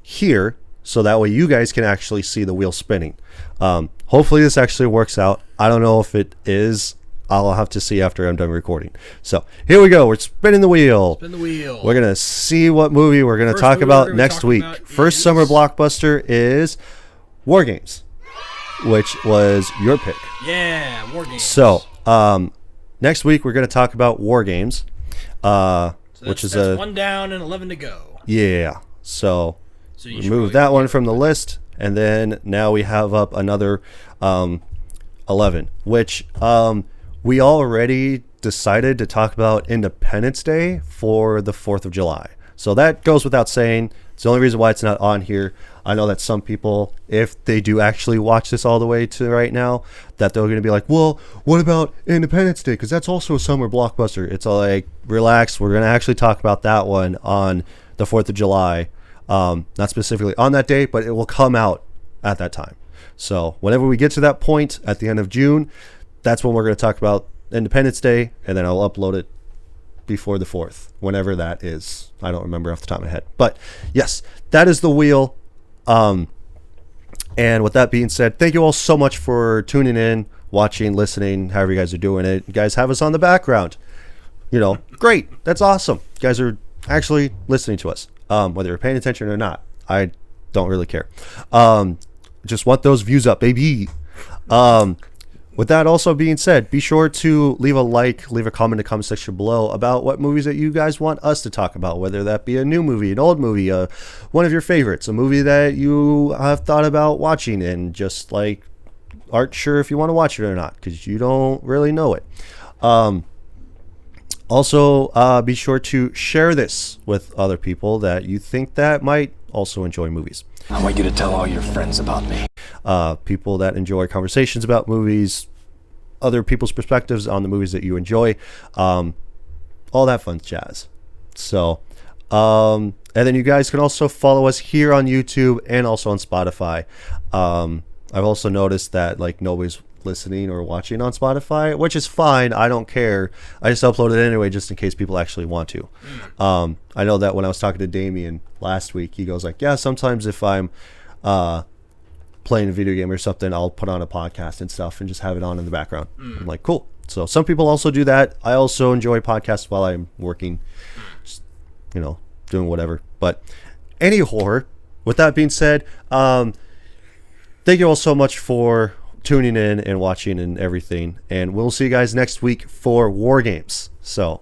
here so that way you guys can actually see the wheel spinning. Hopefully this actually works out. I don't know if it is. I'll have to see after I'm done recording. So here we go. We're spinning the wheel. Spin the wheel. We're going to see what movie we're going to talk about next week. First summer blockbuster is War Games, which was your pick. Yeah, War Games. So next week we're going to talk about War Games, which is that's 1 down and 11 to go. Yeah. So remove that one from the list, and then now we have up another 11, which we already decided to talk about Independence Day for the 4th of July. So that goes without saying. It's the only reason why it's not on here. I know that some people, if they do actually watch this all the way to right now, that they're going to be like, well, what about Independence Day? Because that's also a summer blockbuster. It's all like, relax. We're going to actually talk about that one on the 4th of July. Not specifically on that day, but it will come out at that time. So whenever we get to that point at the end of June, that's when we're going to talk about Independence Day, and then I'll upload it before the 4th, whenever that is. I don't remember off the top of my head. But yes, that is the wheel. And with that being said, thank you all so much for tuning in, watching, listening, however you guys are doing it. You guys have us on the background. Great. That's awesome. You guys are actually listening to us, whether you're paying attention or not. I don't really care. Just want those views up, baby. With that also being said, be sure to leave a like, leave a comment in the comment section below about what movies that you guys want us to talk about, whether that be a new movie, an old movie, one of your favorites, a movie that you have thought about watching and just like aren't sure if you want to watch it or not because you don't really know it. Also, be sure to share this with other people that you think that might also enjoy movies. I want you to tell all your friends about me. People that enjoy conversations about movies, other people's perspectives on the movies that you enjoy, all that fun jazz. So, and then you guys can also follow us here on YouTube and also on Spotify. I've also noticed that like nobody's listening or watching on Spotify, which is fine. I don't care. I just upload it anyway, just in case people actually want to. I know that when I was talking to Damien last week, he goes like, yeah, sometimes if I'm playing a video game or something, I'll put on a podcast and stuff and just have it on in the background. I'm like, cool. So some people also do that. I also enjoy podcasts while I'm working, just, doing whatever. But anyhow, with that being said, thank you all so much for tuning in and watching and everything. And we'll see you guys next week for War Games. So